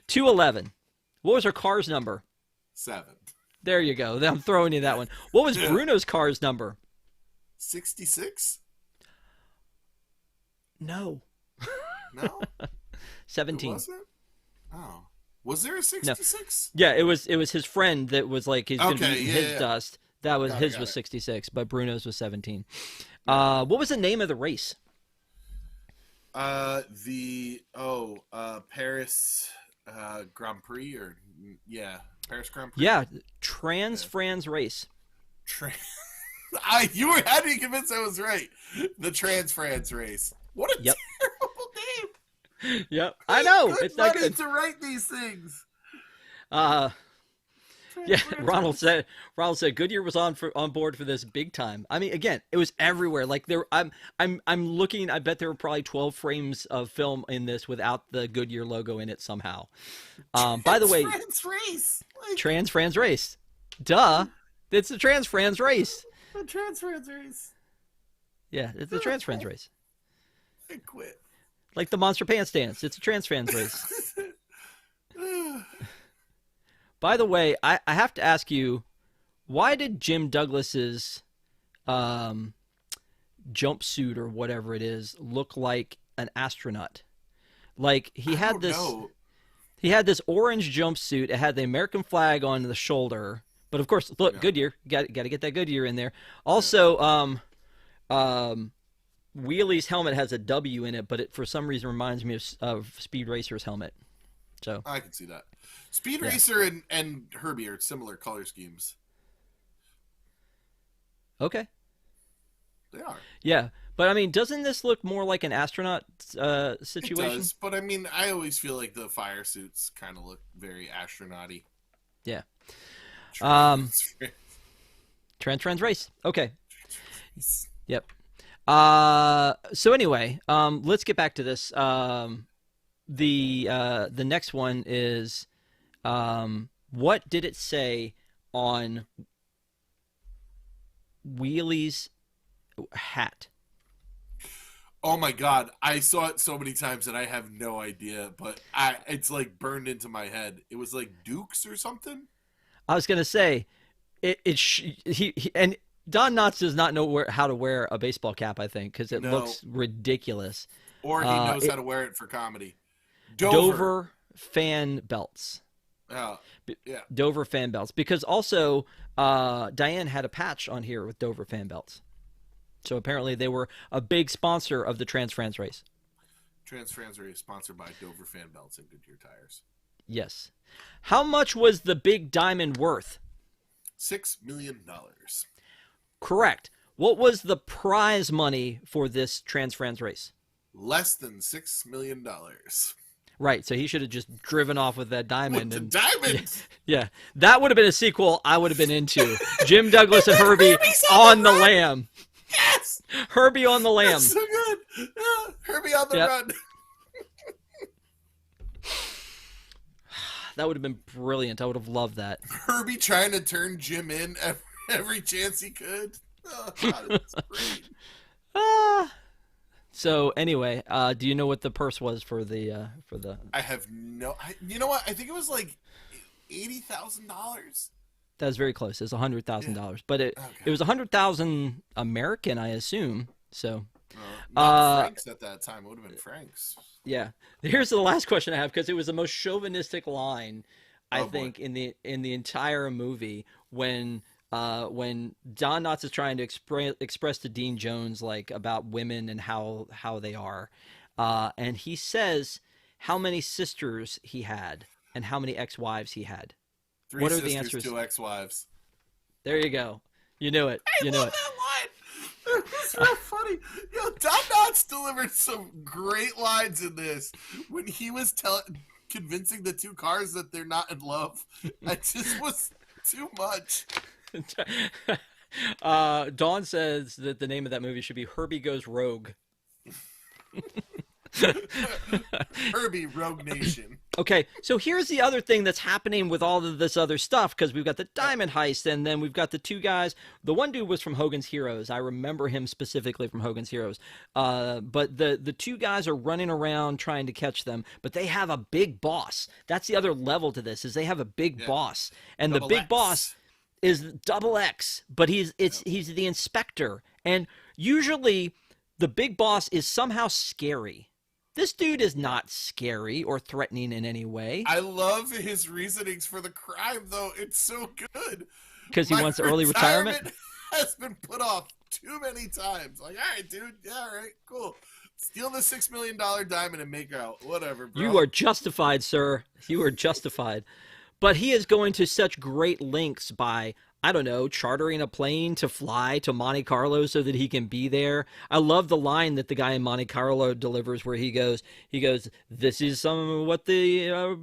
211. What was her car's number? 7. There you go. I'm throwing you that one. What was Bruno's car's number? 66? No. No? 17. Was it? Oh. Was there a 66? No. Yeah, it was his friend that was like he's gonna be his dust. That was his was 66, but Bruno's was 17. What was the name of the race? Paris Grand Prix, or Paris Grand Prix. Yeah, France race. You had me convinced I was right. The France race. What a terrible name. Yep, I know. It's not good to write these things. Yeah, Ronald said Goodyear was on board for this big time. I mean, again, it was everywhere. Like I'm looking. I bet there were probably 12 frames of film in this without the Goodyear logo in it somehow. By the way, Trans race. Trans Fran's race. Duh, it's the Trans Fran's race. The Trans Fran's race. Yeah, it's the Trans Fran's race. I quit. Like the Monster Pants dance. It's a Trans Fran's race. By the way, I have to ask you, why did Jim Douglas's jumpsuit or whatever it is look like an astronaut? Like he had this orange jumpsuit. It had the American flag on the shoulder, but of course, look, yeah. Goodyear. Got to get that Goodyear in there. Also, Wheelie's helmet has a W in it, but it for some reason reminds me of Speed Racer's helmet. So I can see that. Speed Racer and Herbie are similar color schemes. Okay. They are. Yeah, but I mean, doesn't this look more like an astronaut situation? It does, but I mean, I always feel like the fire suits kind of look very astronaut-y. Yeah. Trans race. Okay. Yep. So anyway, let's get back to this. The next one is, what did it say on Wheelie's hat? Oh my God. I saw it so many times and I have no idea, but it's like burned into my head. It was like Dukes or something. I was going to say and Don Knotts does not know how to wear a baseball cap, I think, because it looks ridiculous. Or he knows how to wear it for comedy. Dover fan belts. Yeah. Dover fan belts. Because also, Diane had a patch on here with Dover fan belts. So apparently they were a big sponsor of the Trans Fran's race. Trans Fran's race sponsored by Dover fan belts and Goodyear tires. Yes. How much was the big diamond worth? $6 million. Correct. What was the prize money for this Trans Fran's race? Less than $6 million. Right, so he should have just driven off with that diamond. With the diamond? Yeah, that would have been a sequel I would have been into. Jim Douglas and Herbie on the lam. Yes! Herbie on the lam. That's so good. Yeah, Herbie on the run. That would have been brilliant. I would have loved that. Herbie trying to turn Jim in every chance he could. Oh, God, it's great. So anyway, do you know what the purse was for the? I have no. You know what? I think it was like $80,000. That was very close. It was $100,000, but it was $100,000 American, I assume. So. Not Franks at that time. It would have been Franks. Yeah. Here's the last question I have, because it was the most chauvinistic line I think in the entire movie when Don Knotts is trying to express to Dean Jones like about women and how they are, and he says how many sisters he had and how many ex-wives he had. 3 what are sisters, the answers? 2 ex-wives. There you go. You knew it. I love that line. It's so funny. Yo, Don Knotts delivered some great lines in this when he was convincing the 2 cars that they're not in love. It just was too much. Dawn says that the name of that movie should be Herbie Goes Rogue. Herbie Rogue Nation. Okay, so here's the other thing that's happening with all of this other stuff, because we've got the diamond heist, and then we've got the 2 guys. The one dude was from Hogan's Heroes. I remember him specifically from Hogan's Heroes. But the 2 guys are running around trying to catch them, but they have a big boss. That's the other level to this, is they have a big boss. And the big boss is Double X, but he's the inspector. And usually the big boss is somehow scary. This dude is not scary or threatening in any way. I love his reasonings for the crime, though. It's so good. Because he wants early retirement? Has been put off too many times. Like, all right, dude. Yeah, all right, cool. Steal the $6 million diamond and make out. Whatever, bro. You are justified, sir. You are justified. But he is going to such great lengths by I don't know, chartering a plane to fly to Monte Carlo so that he can be there. I love the line that the guy in Monte Carlo delivers where he goes, this is some of what the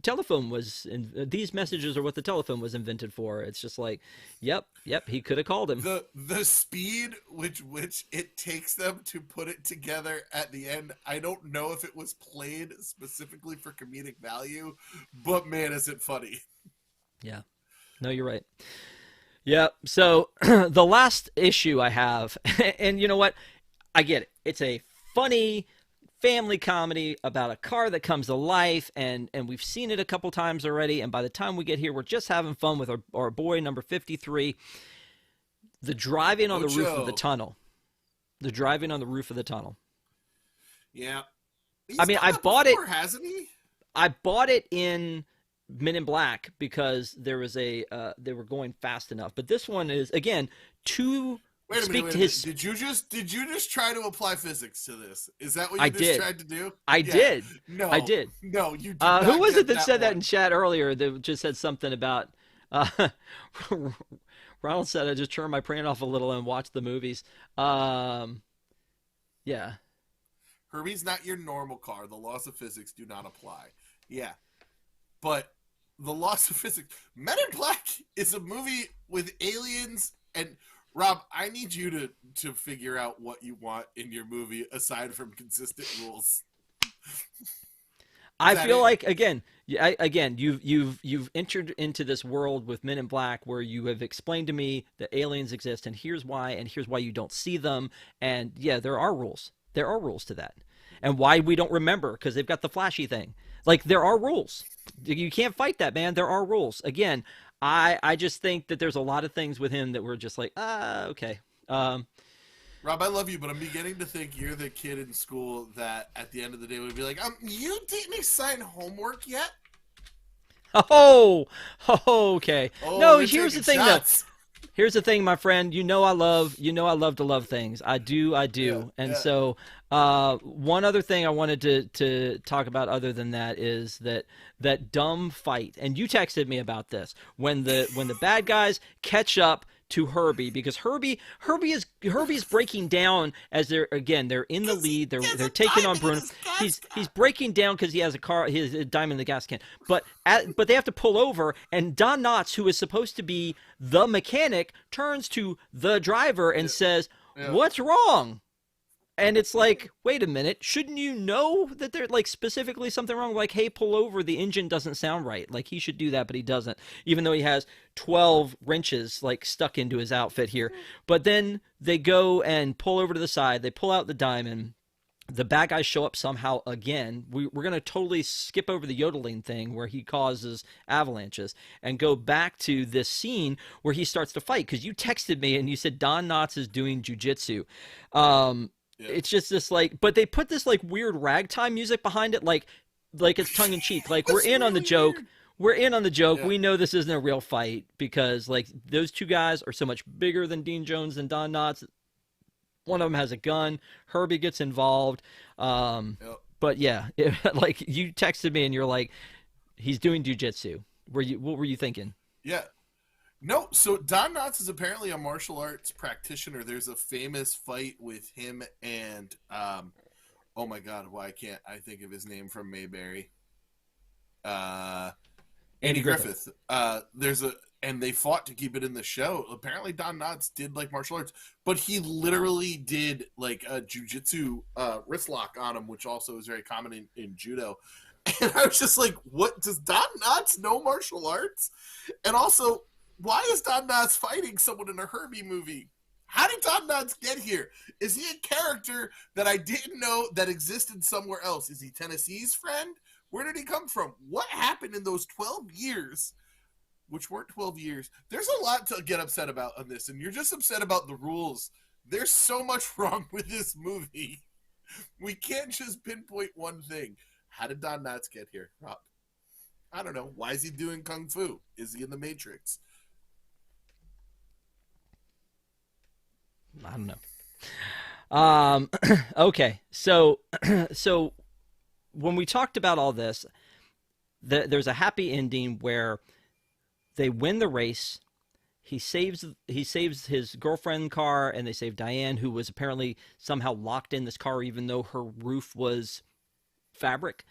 telephone was, these messages are what the telephone was invented for. It's just like, yep, he could have called him. The speed which it takes them to put it together at the end, I don't know if it was played specifically for comedic value, but man, is it funny. Yeah. No, you're right. Yeah. So the last issue I have, and you know what? I get it. It's a funny family comedy about a car that comes to life, and we've seen it a couple times already. And by the time we get here, we're just having fun with our boy number 53. The driving on the roof of the tunnel. The driving on the roof of the tunnel. Yeah. I mean, I bought before, it. Hasn't he? I bought it in Men in Black because there was they were going fast enough. But this one is again to Wait a speak minute, to his. Did you just try to apply physics to this? Is that what you I just did. tried to do? I did. No, I did. No, you did Who not was get it that said that one. in chat earlier? That just said something about. Ronald said, "I just turned my brain off a little and watched the movies." Yeah. Herbie's not your normal car. The laws of physics do not apply. Yeah, but the laws of physics. Men in Black is a movie with aliens and. Rob, I need you to figure out what you want in your movie aside from consistent rules. I feel like again, you've entered into this world with Men in Black where you have explained to me that aliens exist and here's why you don't see them, and yeah, there are rules. There are rules to that, and why we don't remember because they've got the flashy thing. Like there are rules. You can't fight that, man. There are rules. Again, I just think that there's a lot of things with him that we're just like, okay. Rob, I love you, but I'm beginning to think you're the kid in school that at the end of the day would be like, you didn't assign homework yet? Oh, okay. Oh, no, we're here's the taking thing, shots. though. Here's the thing, my friend. I love to love things. I do. Yeah, And yeah. so, one other thing I wanted to talk about other than that is that dumb fight. And you texted me about this when the bad guys catch up to Herbie because Herbie's breaking down as they're in the lead. They're taking on Bruno. He's breaking down because he has a diamond in the gas can. But they have to pull over, and Don Knotts, who is supposed to be the mechanic, turns to the driver and says, Yeah. "What's wrong?" And it's like, wait a minute, shouldn't you know that there's like specifically something wrong? Like, hey, pull over, the engine doesn't sound right. Like he should do that, but he doesn't, even though he has 12 wrenches like stuck into his outfit here. But then they go and pull over to the side, they pull out the diamond. The bad guys show up somehow again. We're going to totally skip over the yodeling thing where he causes avalanches and go back to this scene where he starts to fight. Because you texted me and you said Don Knotts is doing jujitsu. Yeah. It's just this like, but they put this like weird ragtime music behind it, like it's tongue in cheek. Like we're in on the really joke. weird. We're in on the joke. Yeah. We know this isn't a real fight because like those two guys are so much bigger than Dean Jones and Don Knotts. One of them has a gun. Herbie gets involved. Yep. But yeah, like you texted me and you're like, he's doing jujitsu. What were you thinking? Yeah. No, so Don Knotts is apparently a martial arts practitioner. There's a famous fight with him and oh my god, why can't I think of his name from Mayberry? Andy Griffith. And they fought to keep it in the show. Apparently Don Knotts did like martial arts, but he literally did like a jujitsu wrist lock on him, which also is very common in judo. And I was just like, what, does Don Knotts know martial arts? And also, why is Don Knotts fighting someone in a Herbie movie? How did Don Knotts get here? Is he a character that I didn't know that existed somewhere else? Is he Tennessee's friend? Where did he come from? What happened in those 12 years? Which weren't 12 years. There's a lot to get upset about on this, and you're just upset about the rules. There's so much wrong with this movie. We can't just pinpoint one thing. How did Don Knotts get here, Rob? I don't know. Why is he doing Kung Fu? Is he in the Matrix? I don't know. Okay, so when we talked about all this, there's a happy ending where they win the race. he saves his girlfriend car, and they save Diane, who was apparently somehow locked in this car even though her roof was fabric.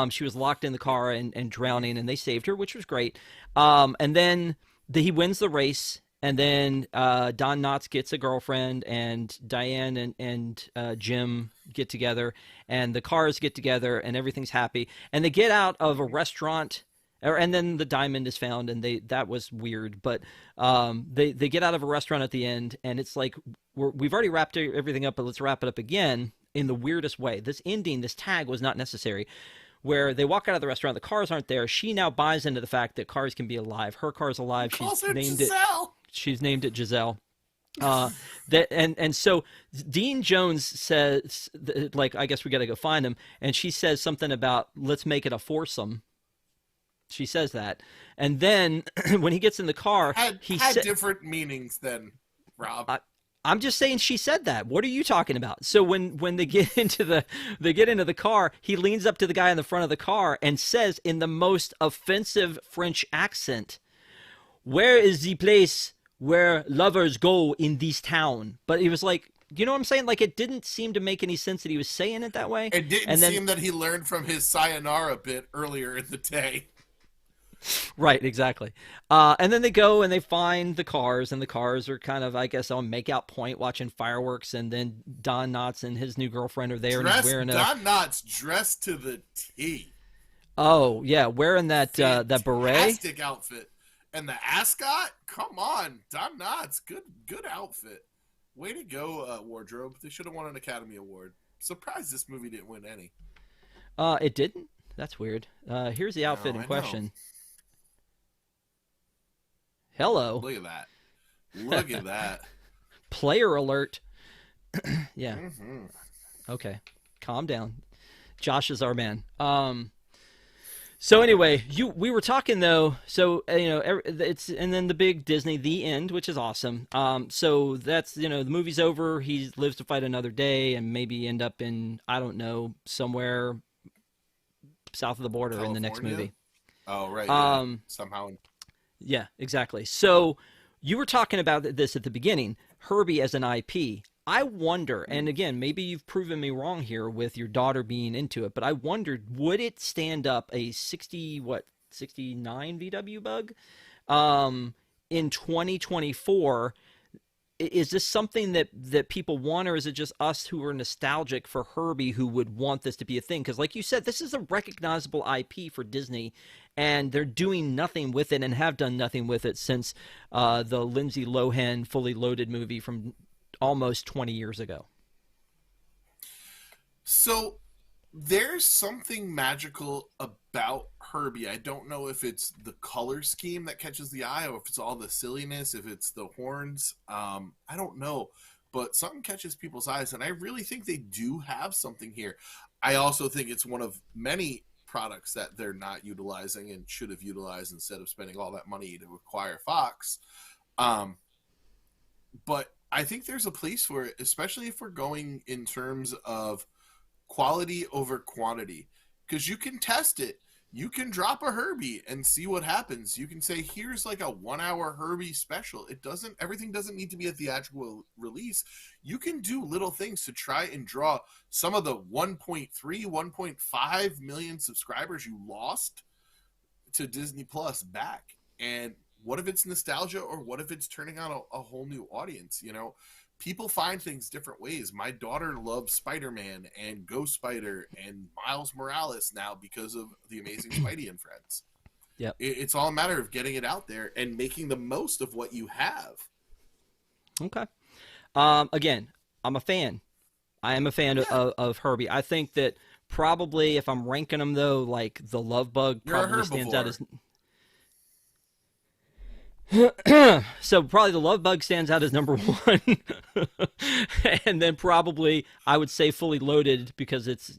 She was locked in the car and drowning, and they saved her, which was great. And then he wins the race, and then Don Knotts gets a girlfriend, and Diane and Jim get together, and the cars get together, and everything's happy. And they get out of a restaurant, and then the diamond is found, and that was weird. But they get out of a restaurant at the end, and it's like we've already wrapped everything up, but let's wrap it up again in the weirdest way. This ending, this tag was not necessary. Where they walk out of the restaurant, the cars aren't there. She now buys into the fact that cars can be alive. Her car's alive. She's named it Giselle. So Dean Jones says, like, I guess we got to go find him, and she says something about let's make it a foursome. She says that, and then when he gets in the car, he had different meanings than Rob. I'm just saying she said that. What are you talking about? So when they get into the car, he leans up to the guy in the front of the car and says in the most offensive French accent, "Where is the place where lovers go in this town?" But he was like, you know what I'm saying? Like, it didn't seem to make any sense that he was saying it that way. It didn't seem that he learned from his sayonara bit earlier in the day. Right, exactly. And then they go and they find the cars, and the cars are kind of, I guess, on make-out point watching fireworks, and then Don Knotts and his new girlfriend are there, and he's wearing Don Knotts dressed to the T. Oh, yeah, wearing that beret. Fantastic outfit. And the ascot? Come on, Don Knotts, good outfit. Way to go, wardrobe. They should have won an Academy Award. Surprised this movie didn't win any. It didn't? That's weird. Here's the outfit in question. Know. Hello. Look at that. Look at that. Player alert. Yeah. Mm-hmm. Okay. Calm down. Josh is our man. So anyway, we were talking though. So it's and then the big Disney The End, which is awesome. So that's the movie's over. He lives to fight another day, and maybe end up in, I don't know, somewhere south of the border California? In the next movie. Oh right. Yeah. Somehow. Yeah, exactly. So you were talking about this at the beginning, Herbie as an IP. I wonder, and again, maybe you've proven me wrong here with your daughter being into it, but I wondered, would it stand up a 69 VW bug in 2024? Is this something that people want, or is it just us who are nostalgic for Herbie who would want this to be a thing? Because like you said, this is a recognizable IP for Disney, and they're doing nothing with it and have done nothing with it since the Lindsay Lohan Fully Loaded movie from almost 20 years ago. So there's something magical about Herbie. I don't know if it's the color scheme that catches the eye, or if it's all the silliness, if it's the horns. I don't know, but something catches people's eyes, and I really think they do have something here. I also think it's one of many products that they're not utilizing and should have utilized instead of spending all that money to acquire Fox. But I think there's a place for it, especially if we're going in terms of quality over quantity, because you can test it. You can drop a Herbie and see what happens. You can say, here's like a 1 hour Herbie special. Everything doesn't need to be a theatrical release. You can do little things to try and draw some of the 1.3, 1.5 million subscribers you lost to Disney Plus back. And what if it's nostalgia, or what if it's turning on a whole new audience? People find things different ways. My daughter loves Spider-Man and Ghost Spider and Miles Morales now because of The Amazing Spidey and Friends. Yep. It's all a matter of getting it out there and making the most of what you have. Okay. Again, I'm a fan. I am a fan of Herbie. I think that probably if I'm ranking them though, like the Love Bug probably stands out as... So probably the Love Bug stands out as number one. And then probably I would say Fully Loaded because it's,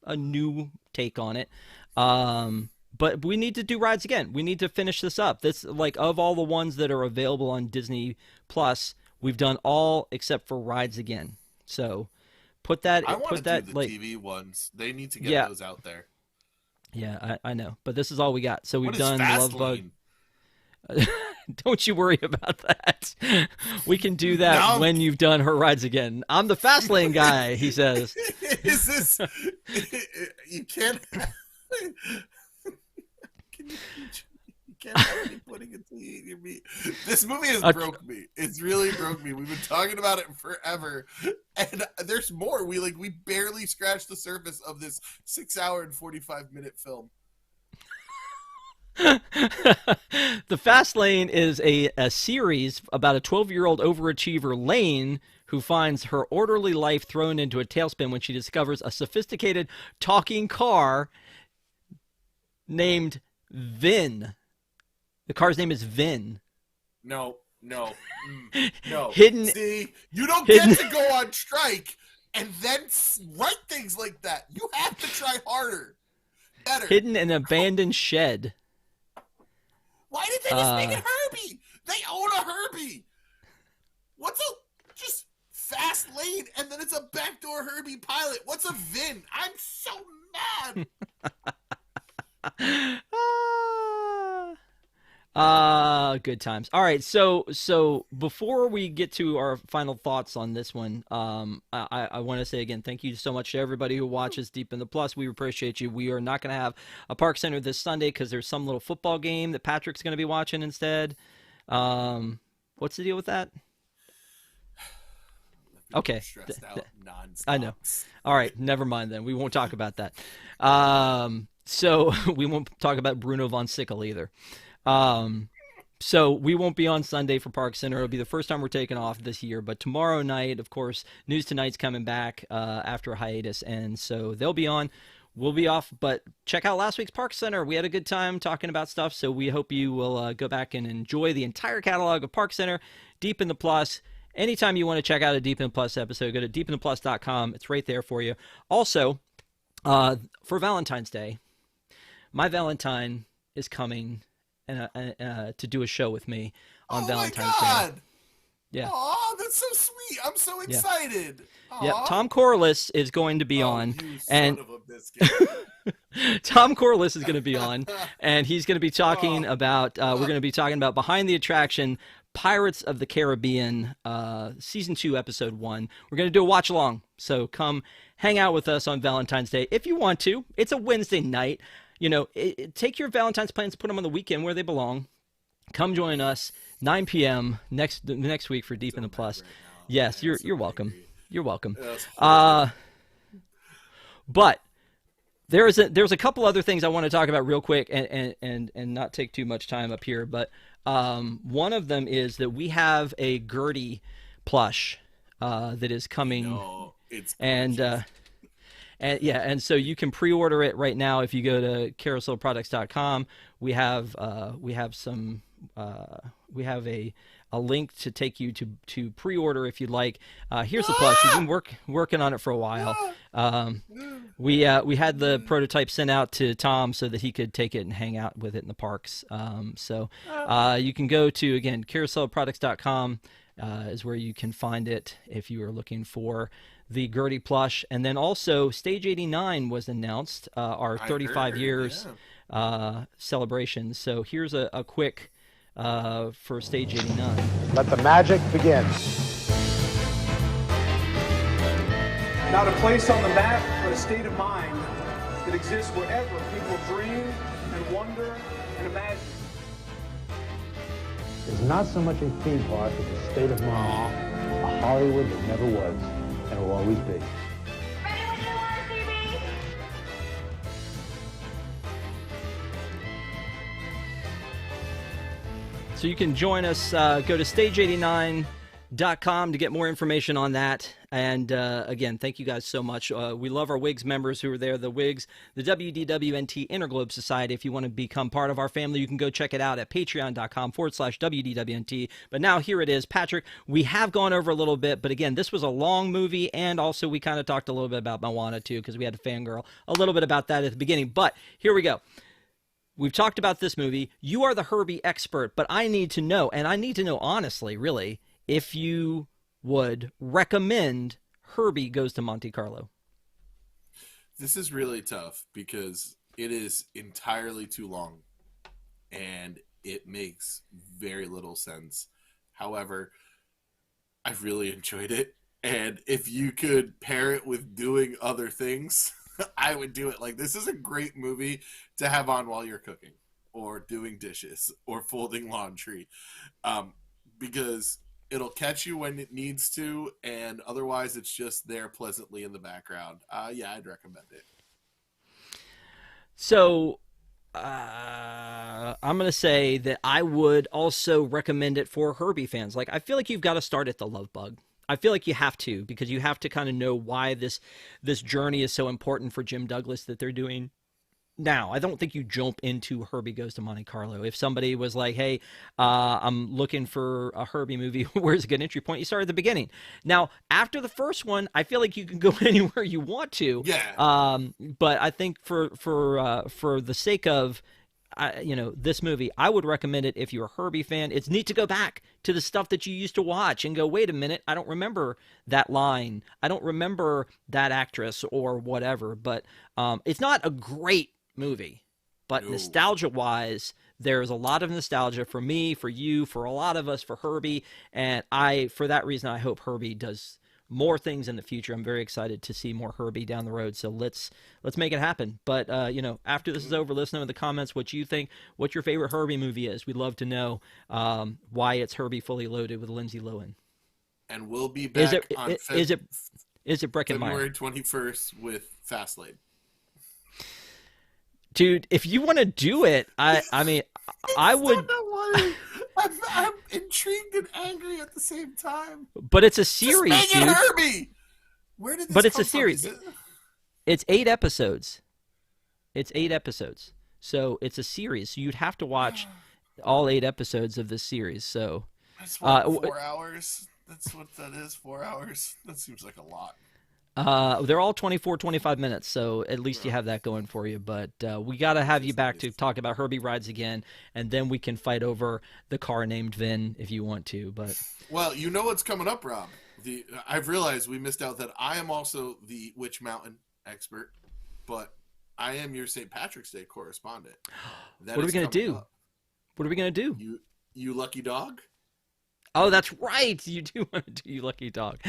a new take on it. But we need to do Rides Again. We need to finish this up. This, like, of all the ones that are available on Disney Plus, we've done all except for Rides Again. So put that. I want to do the like, TV ones. They need to get those out there. Yeah, I know. But this is all we got. So we've done Fast Love Bug. Don't you worry about that. We can do that Now when you've done her rides again. I'm the fast lane guy, he says. is this? You can't. You can't have me putting it to eat me. This movie has broke me. It's really broke me. We've been talking about it forever, and there's more. We barely scratched the surface of this 6 hour and 45-minute film. The Fast Lane is a series about a 12-year-old overachiever, Lane, who finds her orderly life thrown into a tailspin when she discovers a sophisticated talking car named Vin. The car's name is Vin. No. No. Hidden. See, you don't get to go on strike and then write things like that. You have to try harder. Better. Hidden in an abandoned shed. Why did they just make it Herbie? They own a Herbie. What's a just Fast Lane and then it's a backdoor Herbie pilot? What's a Vin? I'm so mad. Good times. All right, so before we get to our final thoughts on this one, I want to say again, thank you so much to everybody who watches Deep in the Plus. We appreciate you. We are not going to have a Park Center this Sunday because there's some little football game that Patrick's going to be watching instead. What's the deal with that? Okay. Stressed out nonstop. I know. All right, never mind then. We won't talk about that. So we won't talk about Bruno von Sickle either. So we won't be on Sunday for Park Center. It'll be the first time we're taking off this year. But tomorrow night, of course, News Tonight's coming back after a hiatus, and so they'll be on. We'll be off, but check out last week's Park Center. We had a good time talking about stuff, so we hope you will go back and enjoy the entire catalog of Park Center, Deep in the Plus. Anytime you want to check out a Deep in the Plus episode, go to deepintheplus.com. It's right there for you. Also, for Valentine's Day, my Valentine is coming to do a show with me on Valentine's Day. Yeah. Oh, that's so sweet. I'm so excited. Yeah. Yep. Tom Corliss is going to be on. You and son of a biscuit. Tom Corliss is going to be on, and he's going to be talking about, we're going to be talking about Behind the Attraction, Pirates of the Caribbean, Season 2, Episode 1. We're going to do a watch along, so come hang out with us on Valentine's Day if you want to. It's a Wednesday night. You know, take your Valentine's plans, put them on the weekend where they belong. Come join us 9 p.m. next week for Deep in the Plus. Right now, yes, man, you're welcome. You're welcome. But there's a couple other things I want to talk about real quick and not take too much time up here. But one of them is that we have a Gertie plush that is coming. No, it's and so you can pre-order it right now if you go to carouselproducts.com. We have a link to take you to pre-order if you'd like. Here's the plush. We've been working on it for a while. We had the prototype sent out to Tom so that he could take it and hang out with it in the parks. So you can go to, again, carouselproducts.com is where you can find it if you are looking for the Gertie plush. And then also Stage 89 was announced, our 35 years celebration. So here's a quick for Stage 89. Let the magic begin. Not a place on the map, but a state of mind that exists wherever people dream and wonder and imagine. It's not so much a theme park as a state of mind. A Hollywood that never was and will always be. Ready when you are, CB! So you can join us. Go to stage89.com to get more information on that. And again, thank you guys so much. We love our WIGS members who are there. The WIGS, the WDWNT Interglobe Society. If you want to become part of our family, you can go check it out at patreon.com/WDWNT. But now here it is. Patrick, we have gone over a little bit, but again, this was a long movie, and also we kind of talked a little bit about Moana too, because we had to fangirl a little bit about that at the beginning. But here we go. We've talked about this movie. You are the Herbie expert, but I need to know, and I need to know honestly, really, if you would recommend Herbie Goes to Monte Carlo. This is really tough because it is entirely too long. And it makes very little sense. However, I've really enjoyed it. And if you could pair it with doing other things, I would do it. Like, this is a great movie to have on while you're cooking or doing dishes or folding laundry, because it'll catch you when it needs to, and otherwise it's just there pleasantly in the background. Yeah, I'd recommend it. So I'm going to say that I would also recommend it for Herbie fans. Like, I feel like you've got to start at The Love Bug. I feel like you have to, because you have to kind of know why this journey is so important for Jim Douglas that they're doing now. I don't think you jump into Herbie Goes to Monte Carlo. If somebody was like, hey, I'm looking for a Herbie movie, where's a good entry point? You start at the beginning. Now, after the first one, I feel like you can go anywhere you want to. Yeah. But I think for the sake of this movie, I would recommend it if you're a Herbie fan. It's neat to go back to the stuff that you used to watch and go, wait a minute, I don't remember that line. I don't remember that actress or whatever. But it's not a great movie. But nostalgia-wise, there's a lot of nostalgia for me, for you, for a lot of us, for Herbie. And for that reason, I hope Herbie does more things in the future. I'm very excited to see more Herbie down the road. So let's make it happen. But after this is over, let us know in the comments what you think, what your favorite Herbie movie is. We'd love to know why it's Herbie Fully Loaded with Lindsay Lohan. And we'll be back is it Breckenmeyer? February 21st with Fastlane. Dude, if you want to do it, I mean, I would. I'm intrigued and angry at the same time. But it's a series, Just make it dude. Herbie. Where did this But it's come a series. From? It's 8 episodes. So it's a series. So you'd have to watch all 8 episodes of this series. So that's what, 4 hours. That's what that is. 4 hours. That seems like a lot. They're all 24, 25 minutes, so at least you have that going for you. But we got to have you back to talk about Herbie Rides again, and then we can fight over the car named Vin if you want to. But well, you know what's coming up, Rob. I've realized we missed out that I am also the Witch Mountain expert, but I am your St. Patrick's Day correspondent. What are we going to do? What are we going to do? You lucky dog? Oh, that's right. You do want to do You Lucky Dog.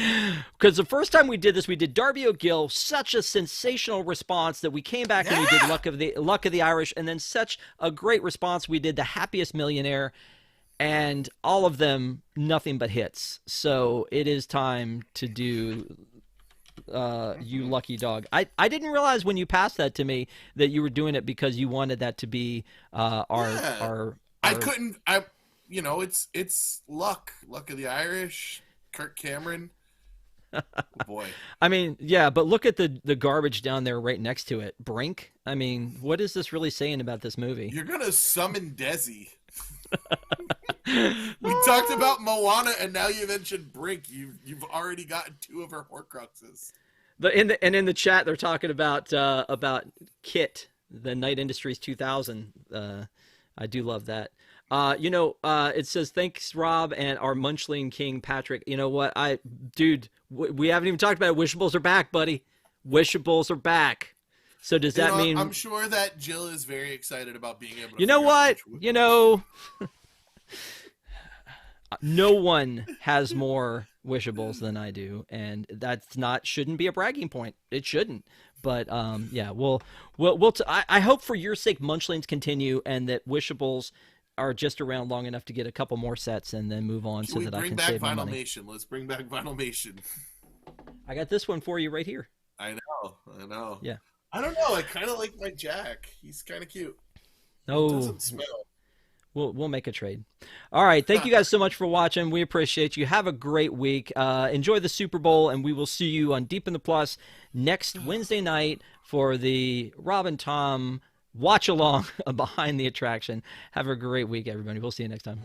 Because the first time we did this, we did Darby O'Gill. Such a sensational response that we came back and we did Luck of the Irish. And then such a great response. We did The Happiest Millionaire. And all of them, nothing but hits. So it is time to do You Lucky Dog. I didn't realize when you passed that to me that you were doing it because you wanted that to be our I couldn't... it's Luck of the Irish, Kirk Cameron. Oh, boy. I mean, yeah, but look at the garbage down there right next to it. Brink. I mean, what is this really saying about this movie? You're gonna summon Desi. We talked about Moana, and now you mentioned Brink. You've already gotten 2 of her Horcruxes. In the chat, they're talking about Kit, the Night Industries 2000. I do love that. It says, thanks, Rob, and our Munchling King, Patrick. You know what? We haven't even talked about it. Wishables are back, buddy. Wishables are back. So does that mean... I'm sure that Jill is very excited about being able to... You know what? No one has more Wishables than I do, and shouldn't be a bragging point. It shouldn't. But yeah, I hope for your sake Munchlings continue, and that Wishables are just around long enough to get a couple more sets and then move on so that I can save my money. Let's bring back Vinylmation. I got this one for you right here. I know. Yeah. I don't know. I kind of like my Jack. He's kind of cute. Oh. He doesn't smell. We'll make a trade. All right. Thank you guys so much for watching. We appreciate you. Have a great week. Enjoy the Super Bowl, and we will see you on Deep in the Plus next Wednesday night for the Rob and Tom watch along behind the attraction. Have a great week, everybody. We'll see you next time.